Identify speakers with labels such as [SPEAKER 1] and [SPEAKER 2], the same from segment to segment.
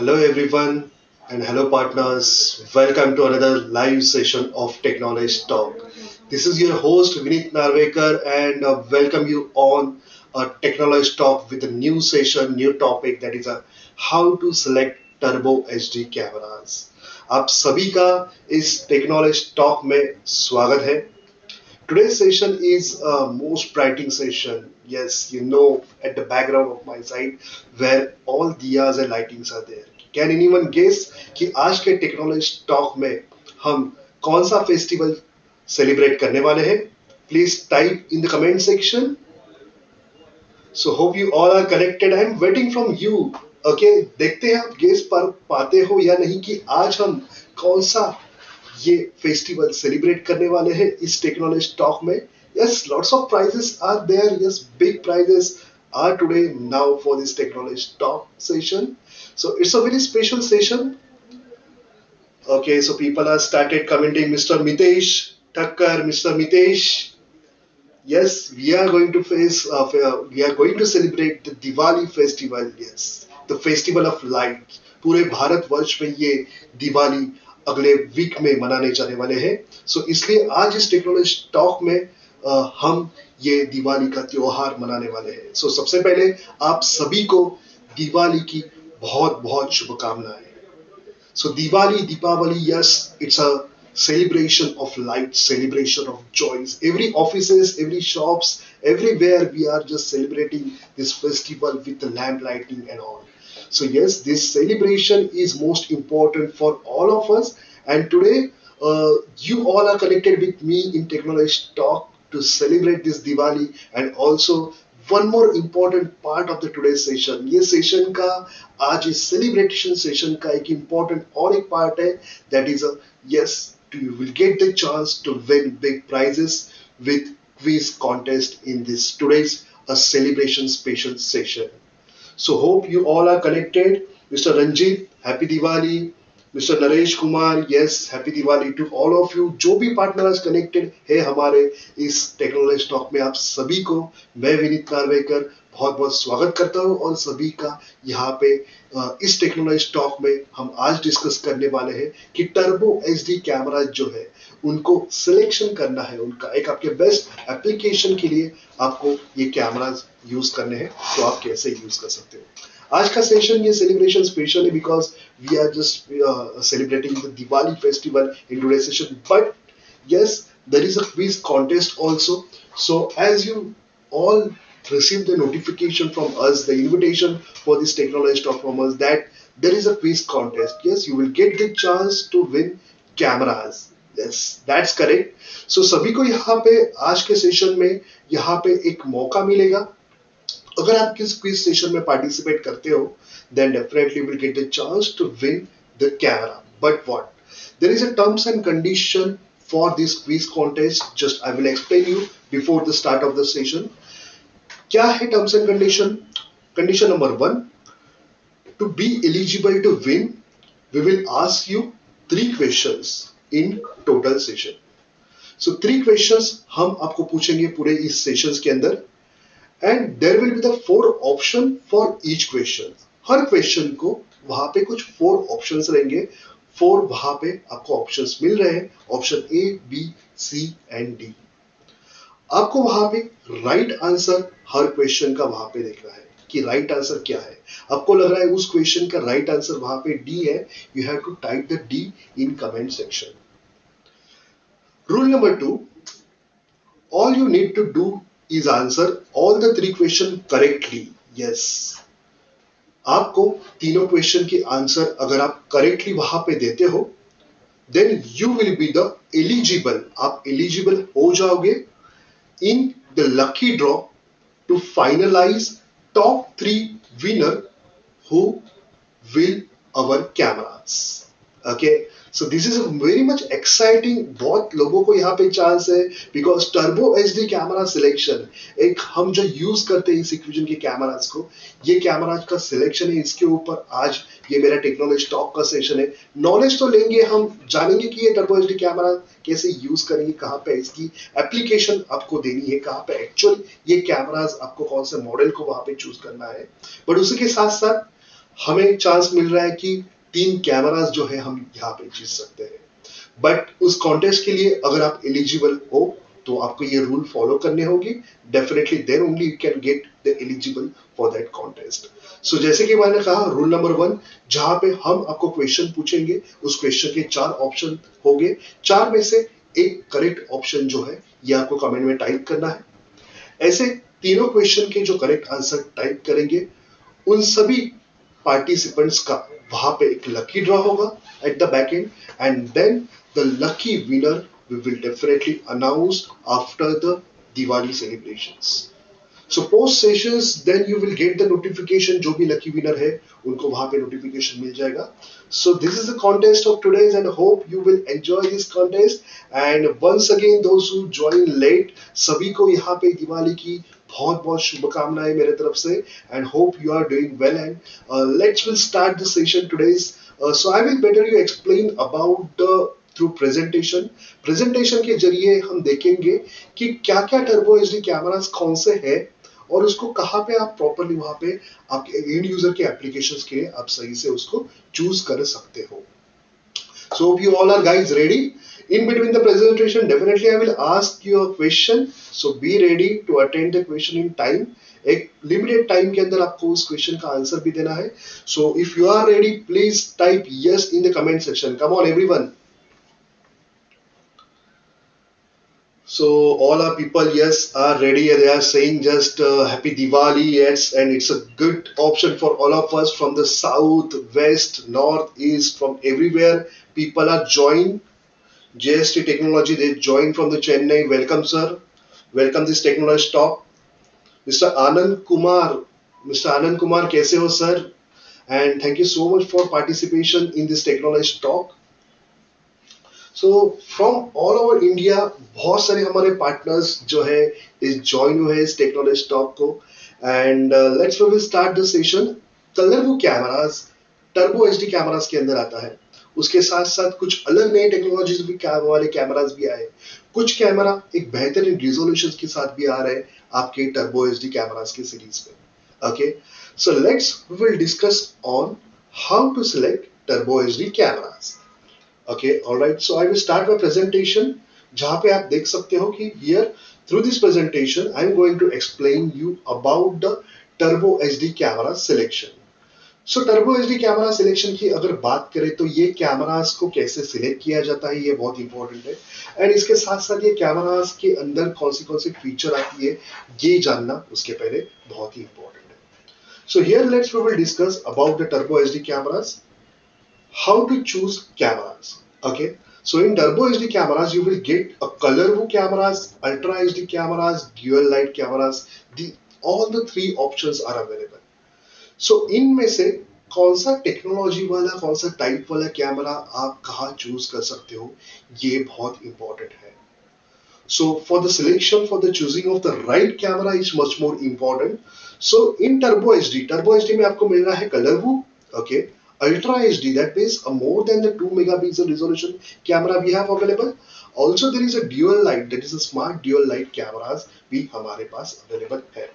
[SPEAKER 1] Hello, everyone, and hello, partners. Welcome to another live session of Technology Talk. This is your host, Vinit Narvekar, and welcome you on Technology Talk with a new session, new topic that is how to select Turbo HD cameras. आप सभी का इस technology talk में स्वागत है. Today's session is a most brightening session. Yes, you know, at the background of my side where all diyas and lightings are there. Can anyone guess कि आज के टेक्नोलॉजी टॉक में हम कौन सा फेस्टिवल सेलिब्रेट करने वाले हैं? Please type in the comment section. So hope you all are connected. I'm waiting from you. Okay, देखते हैं आप गेस पर पाते हो या नहीं कि आज हम कौन सा ये फेस्टिवल सेलिब्रेट करने वाले हैं इस टेक्नोलॉजी टॉक में. Yes, lots of prizes are there. Yes, big prizes are today now for this technology talk session. So it's a very special session. Okay, so people are started commenting. Mr. Mitesh Thakkar, Mr. Mitesh. Yes, we are going to we are going to celebrate the Diwali festival. Yes, the festival of light. पूरे भारत वर्ष में ये दिवाली अगले week में मनाने जाने वाले हैं. सो इसलिए आज इस टेक्नोलॉजी टॉक में हम ये दिवाली का त्योहार मनाने वाले हैं. सो सबसे पहले आप सभी को दिवाली की बहुत बहुत शुभकामनाएं. So Diwali, Deepavali, yes, it's a celebration of light, celebration of joys. Every offices, every shops, everywhere we are just celebrating this festival with the lamp lighting and all. So yes, this celebration is most important for all of us. And today, you all are connected with me in Technology Talk to celebrate this Diwali and also one more important part of the today session. ये session का आज इस celebration session का एक important और एक part है that is yes you will get the chance to win big prizes with quiz contest in this today's a celebration special session. So hope you all are connected. Mister Ranjit, happy Diwali. Mister Naresh Kumar, yes, happy Diwali to all of you. जो भी partners connected है हमारे इस technology talk में, आप सभी को मैं विनीत नार्वेकर बहुत बहुत स्वागत करता हूं. और सभी का यहाँ पे इस टेक्नोलॉजी टॉक में हम आज डिस्कस करने वाले हैं कि टर्बो एचडी कैमरा जो है उनको सिलेक्शन करना है. उनका एक आपके बेस्ट एप्लीकेशन के लिए आपको ये कैमराज यूज करने हैं, तो आप कैसे यूज कर सकते हो. आज का सेशन ये सेलिब्रेशन स्पेशल है because we are just celebrating the Diwali festival in today session. But yes, there is a quiz contest also. So as you all received the notification from us, the invitation for this technology talk from us, that there is a quiz contest. Yes, you will get the chance to win cameras. Yes, that's correct. So सभी को यहाँ पे आज के session में यहाँ पे एक मौका मिलेगा. अगर आप किस क्विज सेशन में पार्टिसिपेट करते हो then definitely will get the chance to win the camera. But what? There is a terms and condition for this quiz contest. Just I will explain you before the start of the session. क्या है terms and condition? Condition number 1. To be eligible to win, we will ask you 3 questions in total session. So 3 questions हम आपको पूछेंगे पूरे इस sessions के अंदर. And there will be the 4 option for each question. Her question को वहां पे कुछ 4 ऑप्शंस रहेंगे. 4 वहां पे आपको ऑप्शंस मिल रहे हैं, option A, B, C and D. आपको वहां पे राइट आंसर हर क्वेश्चन का वहां पे देखना है कि राइट आंसर क्या है. आपको लग रहा है उस क्वेश्चन का राइट आंसर वहां पे डी है, you have to type the D in comment section. Rule number 2, all you need to do is answer all the 3 question correctly. Yes, आपको तीनों क्वेश्चन के आंसर अगर आप करेक्टली वहां पे देते हो then you will be the eligible. आप एलिजिबल हो जाओगे in the lucky draw to finalize top 3 winner who will our cameras. Okay, so this is a very much exciting. बहुत लोगों को यहाँ पे चांस है because turbo HD camera selection एक हम जो यूज करते हैं इस इक्विजन के कैमरास को, ये कैमराज का सिलेक्शन है. इसके ऊपर आज ये मेरा टेक्नोलॉजी टॉक का सेशन है. नॉलेज तो लेंगे, हम जानेंगे कि ये टर्बो HD कैमरा कैसे यूज करेंगे, कहाँ पे इसकी एप्लीकेशन आपको देनी है, कहाँ पे एक्चुअली ये कैमराज आपको कौन से मॉडल को वहां पे चूज करना है. बट उसी के साथ साथ हमें चांस मिल रहा है कि 3 कैमरास जो है हम यहाँ पे जीत सकते हैं। बट उस कॉन्टेस्ट के लिए अगर आप एलिजिबल हो तो आपको ये रूल फॉलो करने होगी। Definitely then only you can get the eligible for that contest. So जैसे कि मैंने कहा, रूल नंबर 1, जहां पे हम आपको क्वेश्चन पूछेंगे, उस क्वेश्चन के 4 ऑप्शन होंगे। 4 में से एक करेक्ट ऑप्शन जो है ये आपको कमेंट में टाइप करना है। ऐसे तीनों क्वेश्चन के जो करेक्ट आंसर टाइप करेंगे, उन सभी पार्टिसिपेंट्स का वहां पे एक लकी ड्रॉ होगा at the back end, and then the lucky winner we will definitely announce after the Diwali celebrations. So post sessions then you will get the notification. जो भी लकी विनर है उनको वहां पे नोटिफिकेशन मिल जाएगा। So this is the contest of today's and hope you will enjoy this contest. And once again those who join late, सभी को यहाँ पे दिवाली की बहुत बहुत शुभकामनाएं मेरे तरफ से, and hope you are doing well. And let's will start the session today's. So I will better you explain about the through presentation. Presentation के जरिए हम देखेंगे कि क्या क्या टर्बो एचडी कैमरास कौन से हैं और उसको कहाँ पे आप प्रॉपरली वहां पे आपके एंड यूजर के एप्लीकेशंस के लिए आप सही से उसको चूज कर सकते हो। So hope you all are guys ready. In between the presentation, definitely I will ask you a question. So be ready to attend the question in time. एक लिमिटेड टाइम के अंदर आपको उस क्वेश्चन का answer भी देना है। So if you are ready, please type yes in the comment section. Come on everyone. So all our people, yes, are ready. They are saying just happy Diwali, yes, and it's a good option for all of us from the south, west, north, east, from everywhere. People are joined. JST Technology, they joined from the Chennai. Welcome, sir. Welcome this technology talk. Mr. Anand Kumar, Mr. Anand Kumar, कैसे हो sir? And thank you so much for participation in this technology talk. So from all over India बहुत सारे हमारे partners जो है इस join हुए इस टेक्नोलॉजी टॉक को। And let's we will start the session. Colour वो कैमरास टर्बो एचडी कैमरास के अंदर आता है। उसके साथ साथ कुछ अलग नए टेक्नोलॉजीज भी वाले कैमरास भी आए। कुछ कैमरा एक बेहतरीन रिजोल्यूशन के साथ भी आ रहे हैं आपके टर्बो एचडी कैमरास की सीरीज में। Okay, so let's we will discuss on how to select turbo HD cameras. Okay, all right. So I will start my presentation. जहाँ पे आप देख सकते हो कि here through this presentation I am going to explain you about the Turbo HD camera selection. So Turbo HD camera selection की अगर बात करें तो ये कैमरास को कैसे सिलेक्ट किया जाता है ये बहुत इंपॉर्टेंट है। एंड इसके साथ साथ ये कैमरास के अंदर कौन सी फीचर आती है ये जानना उसके पहले बहुत ही इंपॉर्टेंट है। So here let's we will discuss about the Turbo HD cameras. How to choose cameras. Okay, so in Turbo HD cameras you will get a color view cameras, ultra HD cameras, dual light cameras. All the 3 options are available. So इनमें से कौन सा technology वाला कौन सा type वाला camera आप कहाँ चूज कर सकते हो ये बहुत इंपॉर्टेंट है। So for the selection, for the choosing of the right camera is much more important. So in Turbo HD में आपको मिल रहा है color view, okay, Ultra HD, that means a more than the 2 megapixel resolution camera we have available. Also there is a dual light, that is a smart dual light cameras भी हमारे पास available है।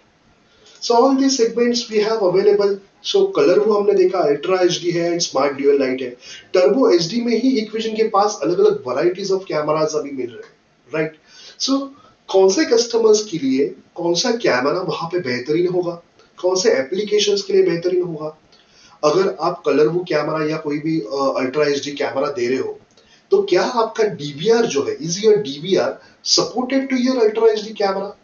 [SPEAKER 1] So all these segments we have available. So color वो हमने देखा Ultra HD है and smart dual light है। Turbo HD में ही Hikvision के पास अलग अलग varieties of cameras अभी मिल रहे हैं, right? So कौन से कस्टमर्स के लिए कौन सा कैमरा वहां पे बेहतरीन होगा, कौन से एप्लीकेशंस के लिए बेहतरीन होगा। अगर आप कलर वो कैमरा या कोई भी अल्ट्रा एचडी कैमरा दे रहे हो तो क्या आपका डीवीआर जो है, is your DVR supported to your ultra HD camera?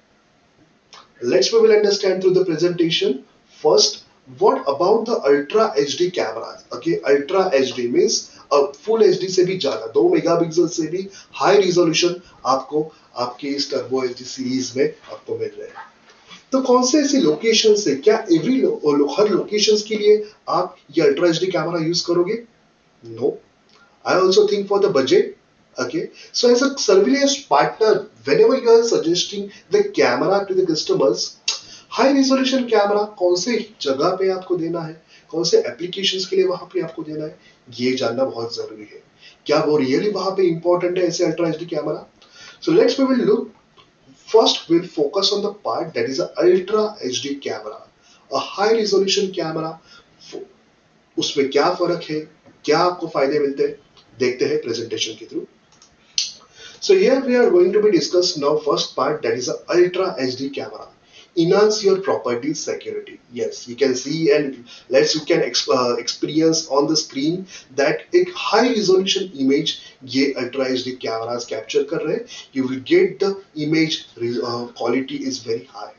[SPEAKER 1] Let's we will understand through the presentation. First, what about the ultra HD cameras? Okay, ultra HD means full HD से भी ज्यादा 2 मेगापिक्सल से भी high resolution आपको आपके इस turbo HD series में आपको मिल रहे हैं। तो कौन से ऐसी लोकेशन से, क्या हर लोकेशन के लिए आप ये अल्ट्रा एचडी कैमरा यूज करोगे? No, I also think for the budget. Okay, so as a surveillance partner, whenever you are suggesting the camera to the customers, high resolution camera कौन से जगह पे आपको देना है, कौन से एप्लीकेशंस के लिए वहां पे आपको देना है, ये जानना बहुत जरूरी है। क्या वो रियली वहां पे इंपॉर्टेंट है ऐसे ultra HD camera? So let's we will look. First, we'll focus on the part that is a Ultra HD camera, a high resolution camera उसमें क्या फर्क है, क्या आपको फायदे मिलते हैं, देखते हैं प्रेजेंटेशन के through. So here we are going to be discuss now first part, that is a Ultra HD camera. Enhance your property security. Yes, you can see and let's you can experience on the screen that एक high resolution image ये Ultra HD cameras capture कर रहे हैं. You will get the image quality is very high.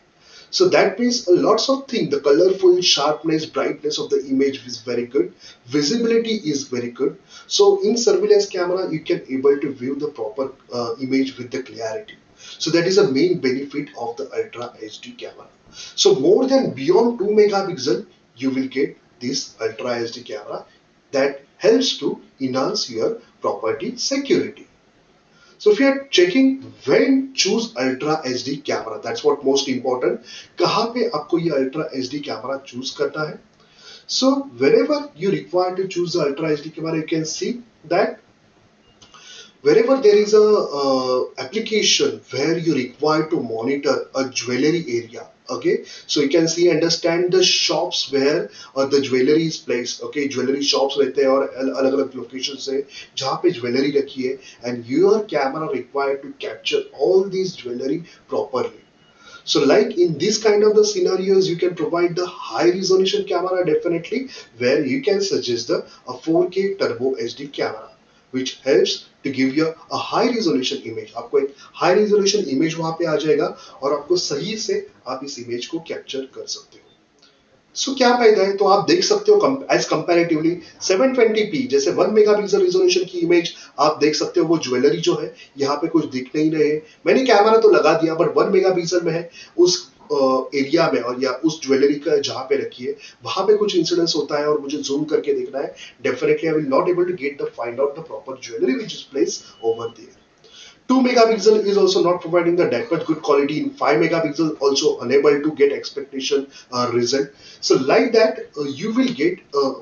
[SPEAKER 1] So that means lots of things. The colorful sharpness, brightness of the image is very good. Visibility is very good. So in surveillance camera, you can able to view the proper image with the clarity. So that is a main benefit of the Ultra HD camera. So more than beyond 2 megapixel, you will get this Ultra HD camera that helps to enhance your property security. So if you are checking when choose Ultra HD camera, that's what most important. कहाँ पे आपको ये Ultra HD camera choose करना है? So wherever you require to choose the Ultra HD camera, you can see that wherever there is a application where you require to monitor a jewelry area, okay, so you can see understand the shops where the jewelry is placed, okay, jewelry shops रहते हैं और अलग अलग location से जहाँ पे jewellery रखी है, and your camera required to capture all these jewelry properly. So like in this kind of the scenarios, you can provide the high resolution camera definitely, where you can suggest the a 4K Turbo HD camera, which helps to give you a high resolution image. आपको एक high resolution image वहाँ पे आ जाएगा और आपको सही से आप इस image को capture कर सकते हो. सो क्या फायदा है, तो आप देख सकते हो एज कंपैरेटिवली 720p जैसे 1 मेगापिक्सल रिजोल्यूशन की इमेज आप देख सकते हो. वो ज्वेलरी जो है यहाँ पे कुछ दिख नहीं रहे. मैंने कैमरा तो लगा दिया बट 1 मेगापिक्सल में है उस एरिया में और या उस ज्वेलरी का जहाँ पे रखी है वहां पे कुछ इंसिडेंस होता है और मुझे जूम करके देखना है. Definitely I will not able to get the find out the proper jewellery which is place over there. 2 megapixel is also not providing the that much good quality. In 5 megapixel also unable to get expectation result. So like that you will get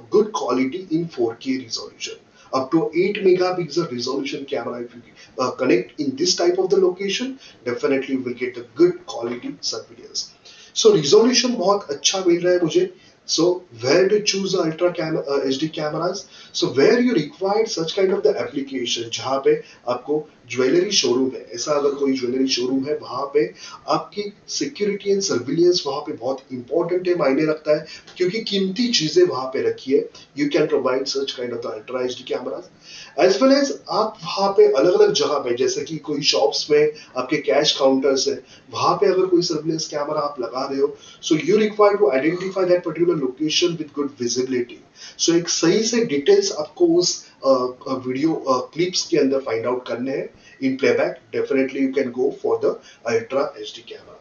[SPEAKER 1] good quality in 4K resolution. Up to 8 megapixel resolution camera if you connect in this type of the location, definitely you will get a good quality surveillance. So resolution बहुत अच्छा मिल रहा है मुझे. So where to choose ultra HD cameras? So where you require such kind of the application जहाँ पे आपको jewellery showroom है, ऐसा अगर कोई ज्वेलरी शोरूम है वहां पे आपकी सिक्योरिटी एंड सर्विलियंस वहां पे बहुत इंपॉर्टेंट है, मायने रखता है क्योंकि कीमती चीजें वहां पे रखी है. You can provide such kind of the ultra HD cameras as well as आप वहां पे अलग अलग जगह पे जैसे कि कोई शॉप्स में आपके कैश काउंटर्स है वहां पे अगर कोई सर्विलेंस कैमरा आप लगा रहे हो, so you require to identify that particular location with good visibility. So एक सही से डिटेल्स आपको उस वीडियो क्लिप्स के अंदर फाइंड आउट करने हैं in playback. Definitely you can go for the ultra HD camera.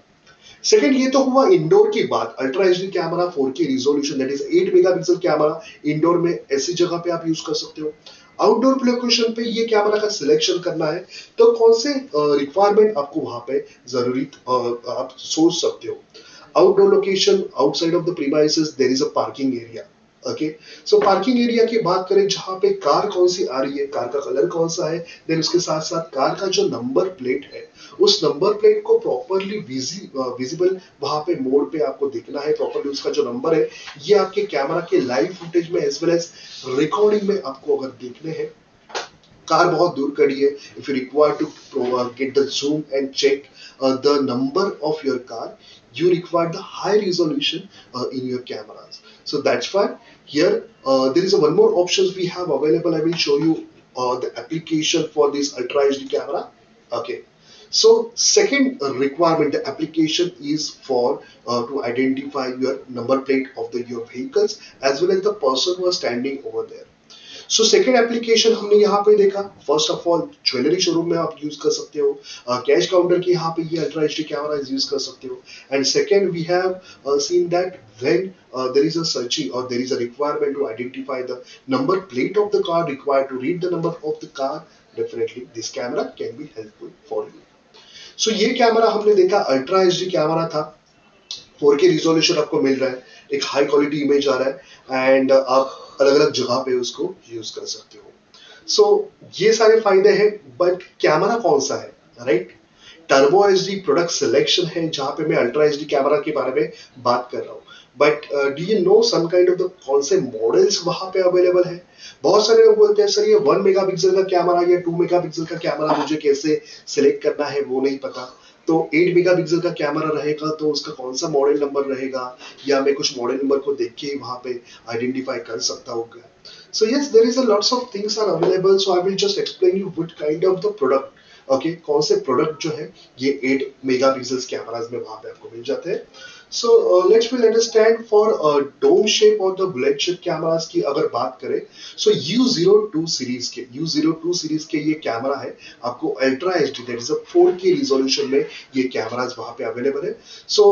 [SPEAKER 1] Second, ये तो हुआ इंडोर की बात. Ultra HD camera 4K resolution that is 8 megapixel camera indoor में ऐसी जगह पे आप यूज कर सकते हो. आउटडोर लोकेशन पे ये कैमरा का सिलेक्शन करना है तो कौन से रिक्वायरमेंट आपको वहां पे जरूरी आप सोच सकते हो. Outdoor location outside of the premises there is a parking area. Okay, so parking area की बात करें जहां पे कार कौन सी आ रही है, कार का कलर कौन सा है, देन उसके साथ साथ कार का जो नंबर प्लेट है उस नंबर प्लेट को प्रॉपरली विजिबल वहां पे मोड पे आपको दिखना है. प्रॉपरली उसका जो नंबर है ये आपके कैमरा के लाइव फुटेज में एज वेल एज रिकॉर्डिंग में आपको अगर देखने हैं. कार बहुत दूर खड़ी है, if you require to get the zoom and check the number of your car, you require the high resolution in your cameras. So that's why here there is one more options we have available. I will show you the application for this ultra HD camera. Okay, so second requirement, the application is for to identify your number plate of your vehicles as well as the person who are standing over there. So second application हमने यहाँ पे देखा. First of all jewellery showroom में आप use कर सकते हो, cash counter की यहाँ पे ये अल्ट्रा एचडी कैमरा यूज कर सकते हो. And second we have seen that when there is a searching or there is a requirement to identify the number plate of the car, required to read the number of the car, definitely this camera can be helpful for you. So ये camera हमने देखा ultra HD camera था. 4K resolution आपको मिल रहा है, एक high quality image आ रहा है एंड आप अलग अलग जगह पे उसको यूज कर सकते हो. सो ये सारे फायदे हैं बट कैमरा कौन सा है, right? Turbo HD product selection है जहां पे मैं अल्ट्रा एचडी कैमरा के बारे में बात कर रहा हूँ. But do you know some kind of the कौन से मॉडल्स वहां पे अवेलेबल है? बहुत सारे लोग बोलते हैं सर ये 1 मेगापिक्सल का कैमरा या 2 मेगापिक्सल का कैमरा मुझे कैसे सिलेक्ट करना है वो नहीं पता। तो 8 मेगापिक्सल का कैमरा रहेगा तो उसका कौन सा मॉडल नंबर रहेगा, या मैं कुछ मॉडल नंबर को देख के ही वहां पे आइडेंटिफाई कर सकता हूँ क्या? So yes, there is a lots of things are available. So I will just explain you what kind of the product, okay, कौन से प्रोडक्ट जो है ये 8 मेगापिक्सल कैमराज में वहां पे आपको मिल जाते हैं। So let's will understand for dome shape और द बुलेट शेप कैमराज की अगर बात करें, सो U02 सीरीज के ये कैमरा है, आपको ultra HD that is a 4K resolution में ये कैमराज वहां पे अवेलेबल है। सो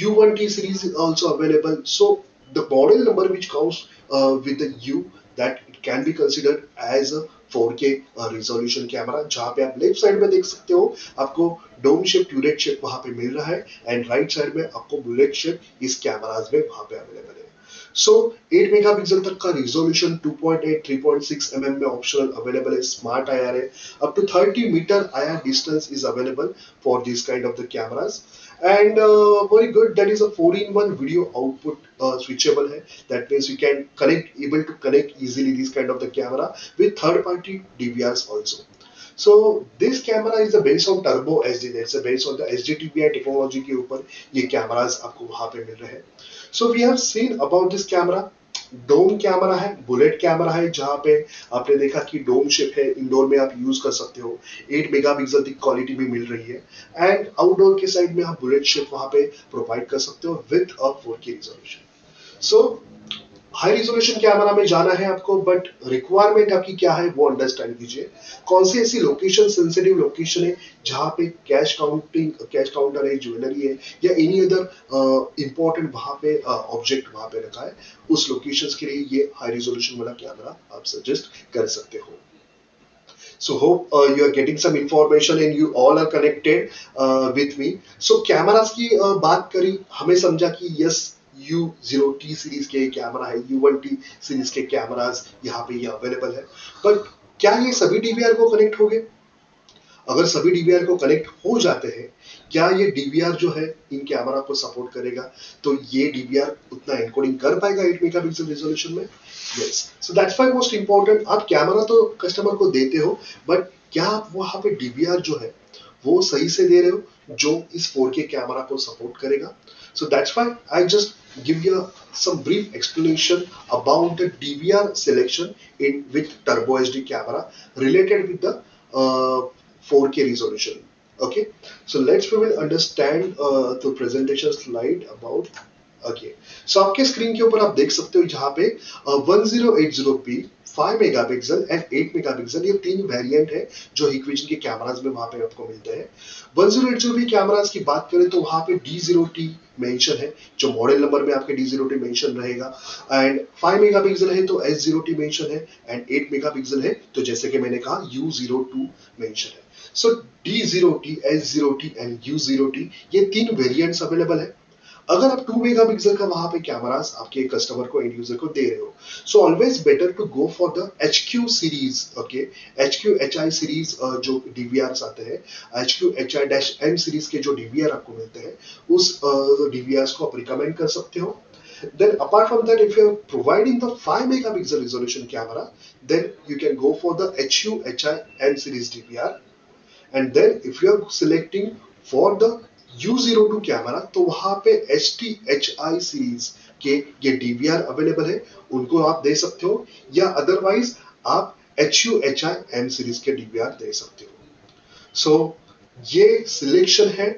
[SPEAKER 1] U1T series is also available. So the model number which comes with the U, that it can be considered as a 4K resolution camera, जहां पे आप left side में देख सकते हो आपको डोम शेप ट्यूरेट शेप वहां पे मिल रहा है, एंड राइट साइड में आपको बुलेट शेप इस कैमराज में वहां पे अवेलेबल है। सो 8 मेगापिक्सल तक का रिजोल्यूशन 2.8 3.6 mm में ऑप्शनल अवेलेबल है, स्मार्ट आईआर है, up to 30 metre IR distance is available for this kind of the cameras, and very good, that is a 4-in-1 video output switchable है, that means you can able to connect easily this kind of the camera with third party DVRs also. So this camera is based on turbo HD, that's based on the HD TVR technology के ऊपर ये cameras आपको वहां पे मिल रहे हैं। So we have seen about this camera. Dome camera है, bullet camera है, जहां पे आपने देखा कि डोम शेप है, इंडोर में आप यूज कर सकते हो, 8 मेगापिक्सल की क्वालिटी भी मिल रही है, एंड आउटडोर के साइड में आप बुलेट शेप वहां पे प्रोवाइड कर सकते हो with a 4K resolution. So high resolution camera में जाना है आपको, बट रिक्वायरमेंट आपकी क्या है वो अंडरस्टैंड कीजिए। कौन सी ऐसी लोकेशन, सेंसिटिव लोकेशन है जहां पे कैश काउंटर है, ज्वेलरी है, या एनी अदर इंपॉर्टेंट वहां पे ऑब्जेक्ट वहां पे रखा है, उस लोकेशंस के लिए ये हाई रिजोल्यूशन वाला कैमरा आप सजेस्ट कर सकते हो। So hope you are getting some information and you all are connected with me. So cameras की बात करी, हमें समझा कि यस U0T सीरीज के कैमरा है, U1T सीरीज के कैमरास यहाँ पे ये अवेलेबल है, बट क्या ये सभी डीवीआर को कनेक्ट हो गए? अगर सभी डीवीआर को कनेक्ट हो जाते हैं, क्या ये डीवीआर जो है इन कैमरा को सपोर्ट करेगा? तो ये डीवीआर उतना एनकोडिंग कर पाएगा 8 मेगापिक्सल रिजोल्यूशन में? Yes. So that's why most important, आप कैमरा तो कस्टमर को देते हो, बट क्या आप वहां पे डीवीआर जो है वो सही से दे रहे हो जो इस 4K कैमरा को सपोर्ट करेगा? So that's why I just give you some brief explanation about the DVR selection in with Turbo HD camera related with the 4K resolution. Okay, so we will understand the presentation slide about. Okay, so आपके screen के ऊपर आप देख सकते हो यहाँ पे 1080p 5 megapixel and 8 megapixel, ये तीन वेरिएंट है जो हिक्विजन के कैमरास में वहां पे आपको मिलते हैं। 1080p कैमरास की बात करें तो वहां पे D0T मेंशन है, जो मॉडल नंबर में आपके D0T मेंशन रहेगा, एंड 5 मेगापिक्सल है तो S0T मेंशन है, एंड 8 मेगापिक्सल है तो जैसे कि मैंने कहा U02 मेंशन है। सो D0T, S0T एंड U0T ये तीन वेरिएंट्स अवेलेबल है। अगर आप 2 मेगापिक्सल का वहां पे कैमरास आपके कस्टमर को, एंड यूजर को दे रहे हो, so always better to go for the HQ series. Okay, HQ HI series जो डीवीआर आते हैं, HQ HI-M सीरीज के जो डीवीआर आपको मिलते हैं, उस डीवीआर को आप रिकमेंड कर सकते हो। Then apart from that, if you are providing the 5 megapixel resolution camera, then you can go for the HU HI-M series DVR. And then if you are selecting for the U02 camera, तो वहां पे HT-HI series के ये DVR available है, उनको आप दे सकते हो, या अदरवाइज आप HU-HI-M सीरीज के डीवीआर दे सकते हो। सो ये सिलेक्शन है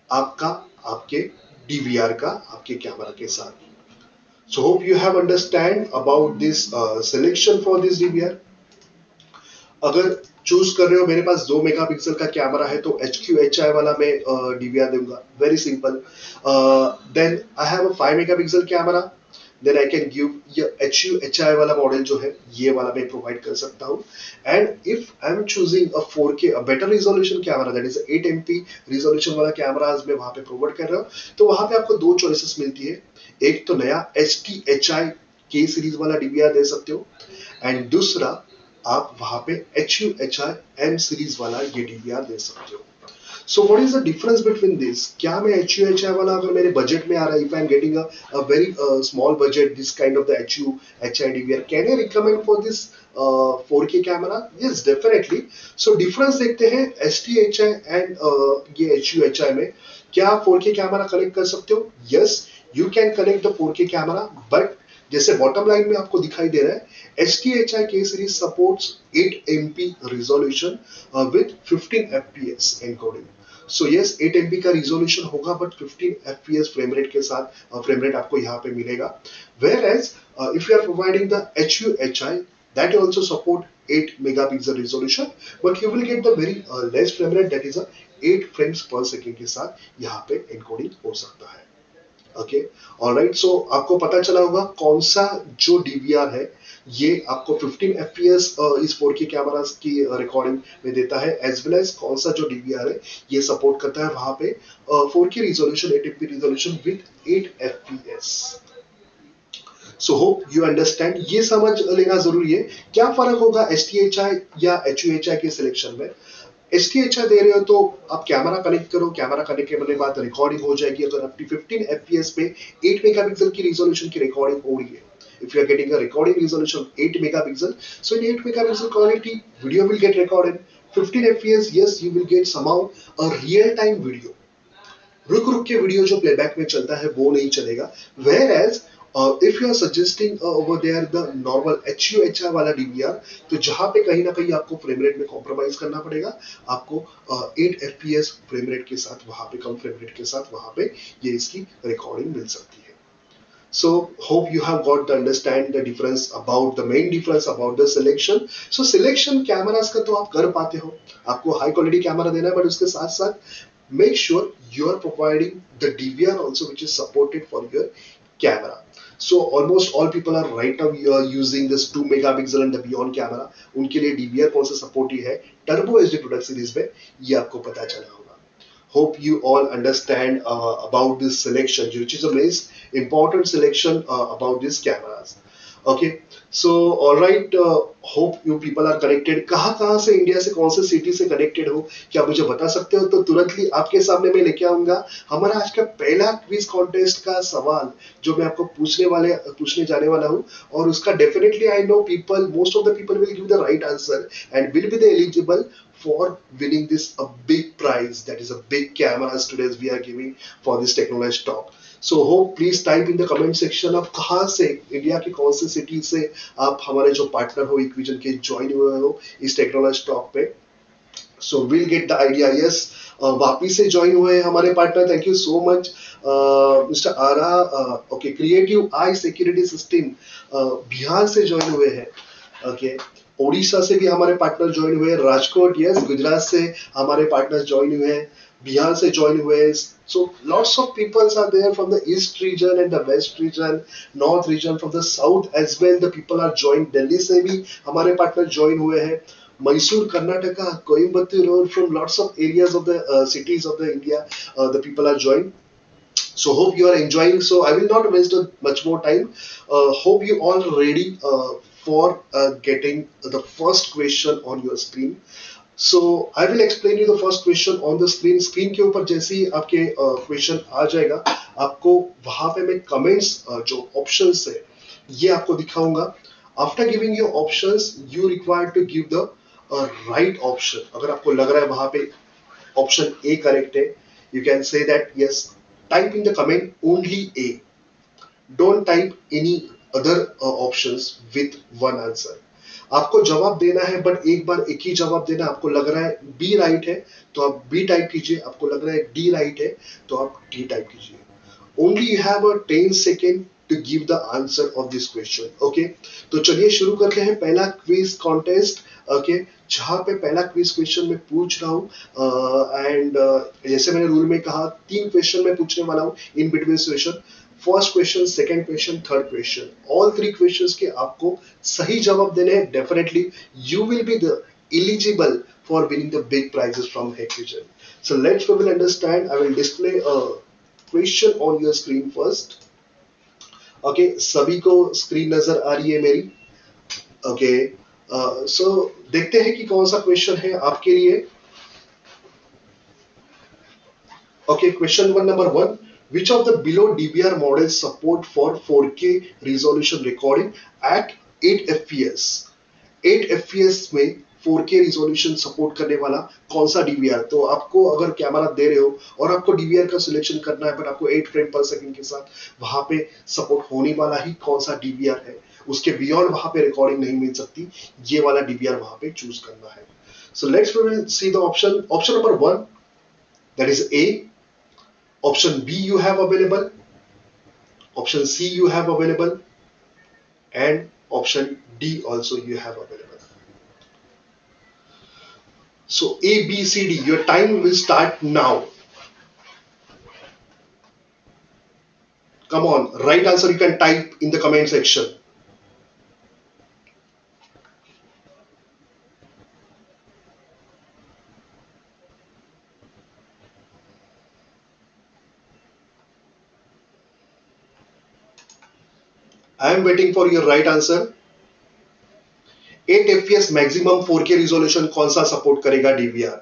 [SPEAKER 1] आपका, आपके डीवीआर का आपके कैमरा के साथ। सो hope you have understand about this selection for this DVR. अगर चूज कर रहे हो, मेरे पास 2 मेगापिक्सल का कैमरा है तो HQ-HI वाला मैं डीवीआर दूंगा, very simple. Then I have a 5 megapixel camera, then I can give HU-HI वाला मॉडल जो है ये वाला मैं प्रोवाइड कर सकता हूँ। And if I am choosing a 4K a better resolution camera, that is 8MP resolution वाला कैमरा आज मैं वहां पे प्रोवाइड कर रहा हूँ, तो वहां पे आपको दो चॉइसेस मिलती है। एक तो नया HT-HI K सीरीज वाला डीवीआर दे सकते हो, एंड दूसरा आप वहां पे HU-HI-M सीरीज वाला ये डीवीआर दे सकते हो। So what is the difference between this? क्या मैं एच यू एच आई वाला अगर मेरे बजट में आ रहा है, if I am getting a very small budget, this kind of the H U H I DVR, can I recommend for this 4K camera? Yes definitely. So difference देखते हैं S T H I and ये H U H I में. क्या आप 4K camera connect कर सकते हो? Yes, you can connect the 4K camera, but जैसे बॉटम लाइन में आपको दिखाई दे रहा है, STHI K series supports 8 MP resolution with 15 FPS encoding. So yes, 8 MP का resolution होगा, but 15 FPS frame rate के साथ frame rate आपको यहाँ पे मिलेगा. Whereas if you are providing the HUHI, that also support 8 megapixel resolution, but you will get the very less frame rate, that is a 8 frames per second के साथ यहाँ पे encoding हो सकता है. Okay, alright. सो आपको पता चला होगा कौन सा जो डीवीआर है ये आपको 15 एफपीएस इस 4K कैमरास की रिकॉर्डिंग में देता है, एज वेल एज कौन सा जो डीवीआर है ये सपोर्ट करता है वहां पे 4K resolution 8 MP resolution with 8 FPS. So hope you understand. ये समझ लेना जरूरी है क्या फर्क होगा STHI या HUHI के सिलेक्शन में. STHI दे रहे हो तो आप कैमरा कनेक्ट करो, कैमरा कनेक्ट करने के बाद रिकॉर्डिंग हो जाएगी. अगर आपकी 15 FPS पे 8 मेगापिक्सल की रिजोल्यूशन की रिकॉर्डिंग हो रही है, if you are getting a recording resolution 8 megapixel, so in 8 megapixel quality video will get recorded. 15 fps, yes, you will get somehow a real time video. रुक रुक के वीडियो जो प्लेबैक में चलता है वो नहीं चलेगा. Whereas if you are suggesting over there the normal HUHI वाला डीवीआर, तो जहां पे कहीं ना कहीं आपको फ्रेम रेट में कॉम्प्रोमाइज करना पड़ेगा. आपको 8 FPS फ्रेम रेट के साथ वहां पे, कम फ्रेम रेट के साथ वहां पे ये इसकी रिकॉर्डिंग मिल सकती है. So hope you have got to understand the difference about the main difference about the selection. So selection cameras का तो आप कर पाते हो, आपको हाई क्वालिटी कैमरा देना है, बट उसके साथ साथ make sure you are providing the DVR also which is supported for your camera. So almost all people are right now you are using this 2 megapixel and the beyond camera. उनके लिए DVR कौन सा supportive है turbo HD product series में, ये आपको पता चला होगा. Hope you all understand about this selection, which is the most important selection about these cameras. Okay, so all right, hope you people are connected. कहाँ से इंडिया से कौन से सिटी से कनेक्टेड हो, क्या मुझे बता सकते हो? तो तुरंतली आपके सामने मैं लेके आऊंगा हमारा आज का पहला क्विज कॉन्टेस्ट का सवाल जो मैं आपको पूछने जाने वाला हूँ. और उसका definitely I know people, most of the people will give the right answer and will be the eligible for winning this a big prize, that is a big cameras today we are giving for this technology talk. So hope please type in the comment section of कहाँ से, India के कौन से city से आप हमारे जो partner हो इक्विजन के ज्वाइन हुए हो इस टेक्नोलॉजी टॉक पे. So we'll get the idea. Yes, Vapi से ज्वाइन हुए हैं हमारे partner, thank you so much mister Ara. Okay, creative eye security system Bihar से ज्वाइन हुए हैं. ओके, ओडिशा से भी हमारे पार्टनर ज्वाइन हुए. राजकोट, यस, गुजरात से हमारे पार्टनर ज्वाइन हुए. बिहार से ज्वाइन हुए. So lots of people are there from the east region and the west region, north region, from the south as well. The people are joined. Delhi से भी हमारे पार्टनर ज्वाइन हुए हैं. Mysore, Karnataka, Coimbatore, from lots of areas of the cities of the India, the people are joined. So hope you are enjoying. So I will not waste much more time. Hope you all ready for getting the first question on your screen. So I will explain you the first question on the screen. Screen के ऊपर जैसे ही आपके question आ जाएगा, आपको वहां पे मैं comments जो options है ये आपको दिखाऊंगा. After giving you options, you required to give the right option. अगर आपको लग रहा है वहां पे option A correct है, you can say that yes. Type in the comment only A. Don't type any other options with one answer. आपको जवाब देना है बट एक बार एक ही जवाब देना. आपको लग रहा है B राइट है तो आप B टाइप कीजिए, आपको लग रहा है D राइट है तो आप D टाइप कीजिए. Only you have a 10 second to give the answer of this question. Okay, तो चलिए शुरू करते हैं पहला क्विज कॉन्टेस्ट. ओके, जहां पे पहला क्विज क्वेश्चन मैं पूछ रहा हूँ एंड जैसे मैंने रूल में कहा 3 क्वेश्चन मैं पूछने वाला हूँ in between situation. First question, second question, third question, all 3 questions के आपको सही जवाब देने हैं. Definitely you will be the eligible for winning the big prizes from Hikvision. So let's we will understand. I will display a question on your screen first. Okay, सभी को screen नजर आ रही है मेरी? ओके, सो देखते हैं कि कौन सा क्वेश्चन है आपके लिए. Okay, question one number one. Which of the below DVR models support for 4K resolution recording at 8 FPS? 8 FPS में 4K रिजोल्यूशन सपोर्ट करने वाला कौन सा डीवीआर? तो आपको अगर कैमरा दे रहे हो और आपको डीवीआर का सिलेक्शन करना है, बट आपको 8 फ्रेम पर सेकंड के साथ वहां पे सपोर्ट होने वाला ही कौन सा डीवीआर है, उसके बियॉन्ड वहां पे रिकॉर्डिंग नहीं मिल सकती, ये वाला डीवीआर वहां पे चूज करना है. So let's see the option. Option number one, that is A. Option B you have available, option C you have available, and option D also you have available. So A, B, C, D, your time will start now. Come on, right answer you can type in the comment section. I am waiting for your right answer. 8 fps maximum 4K resolution कौन सा support करेगा DVR?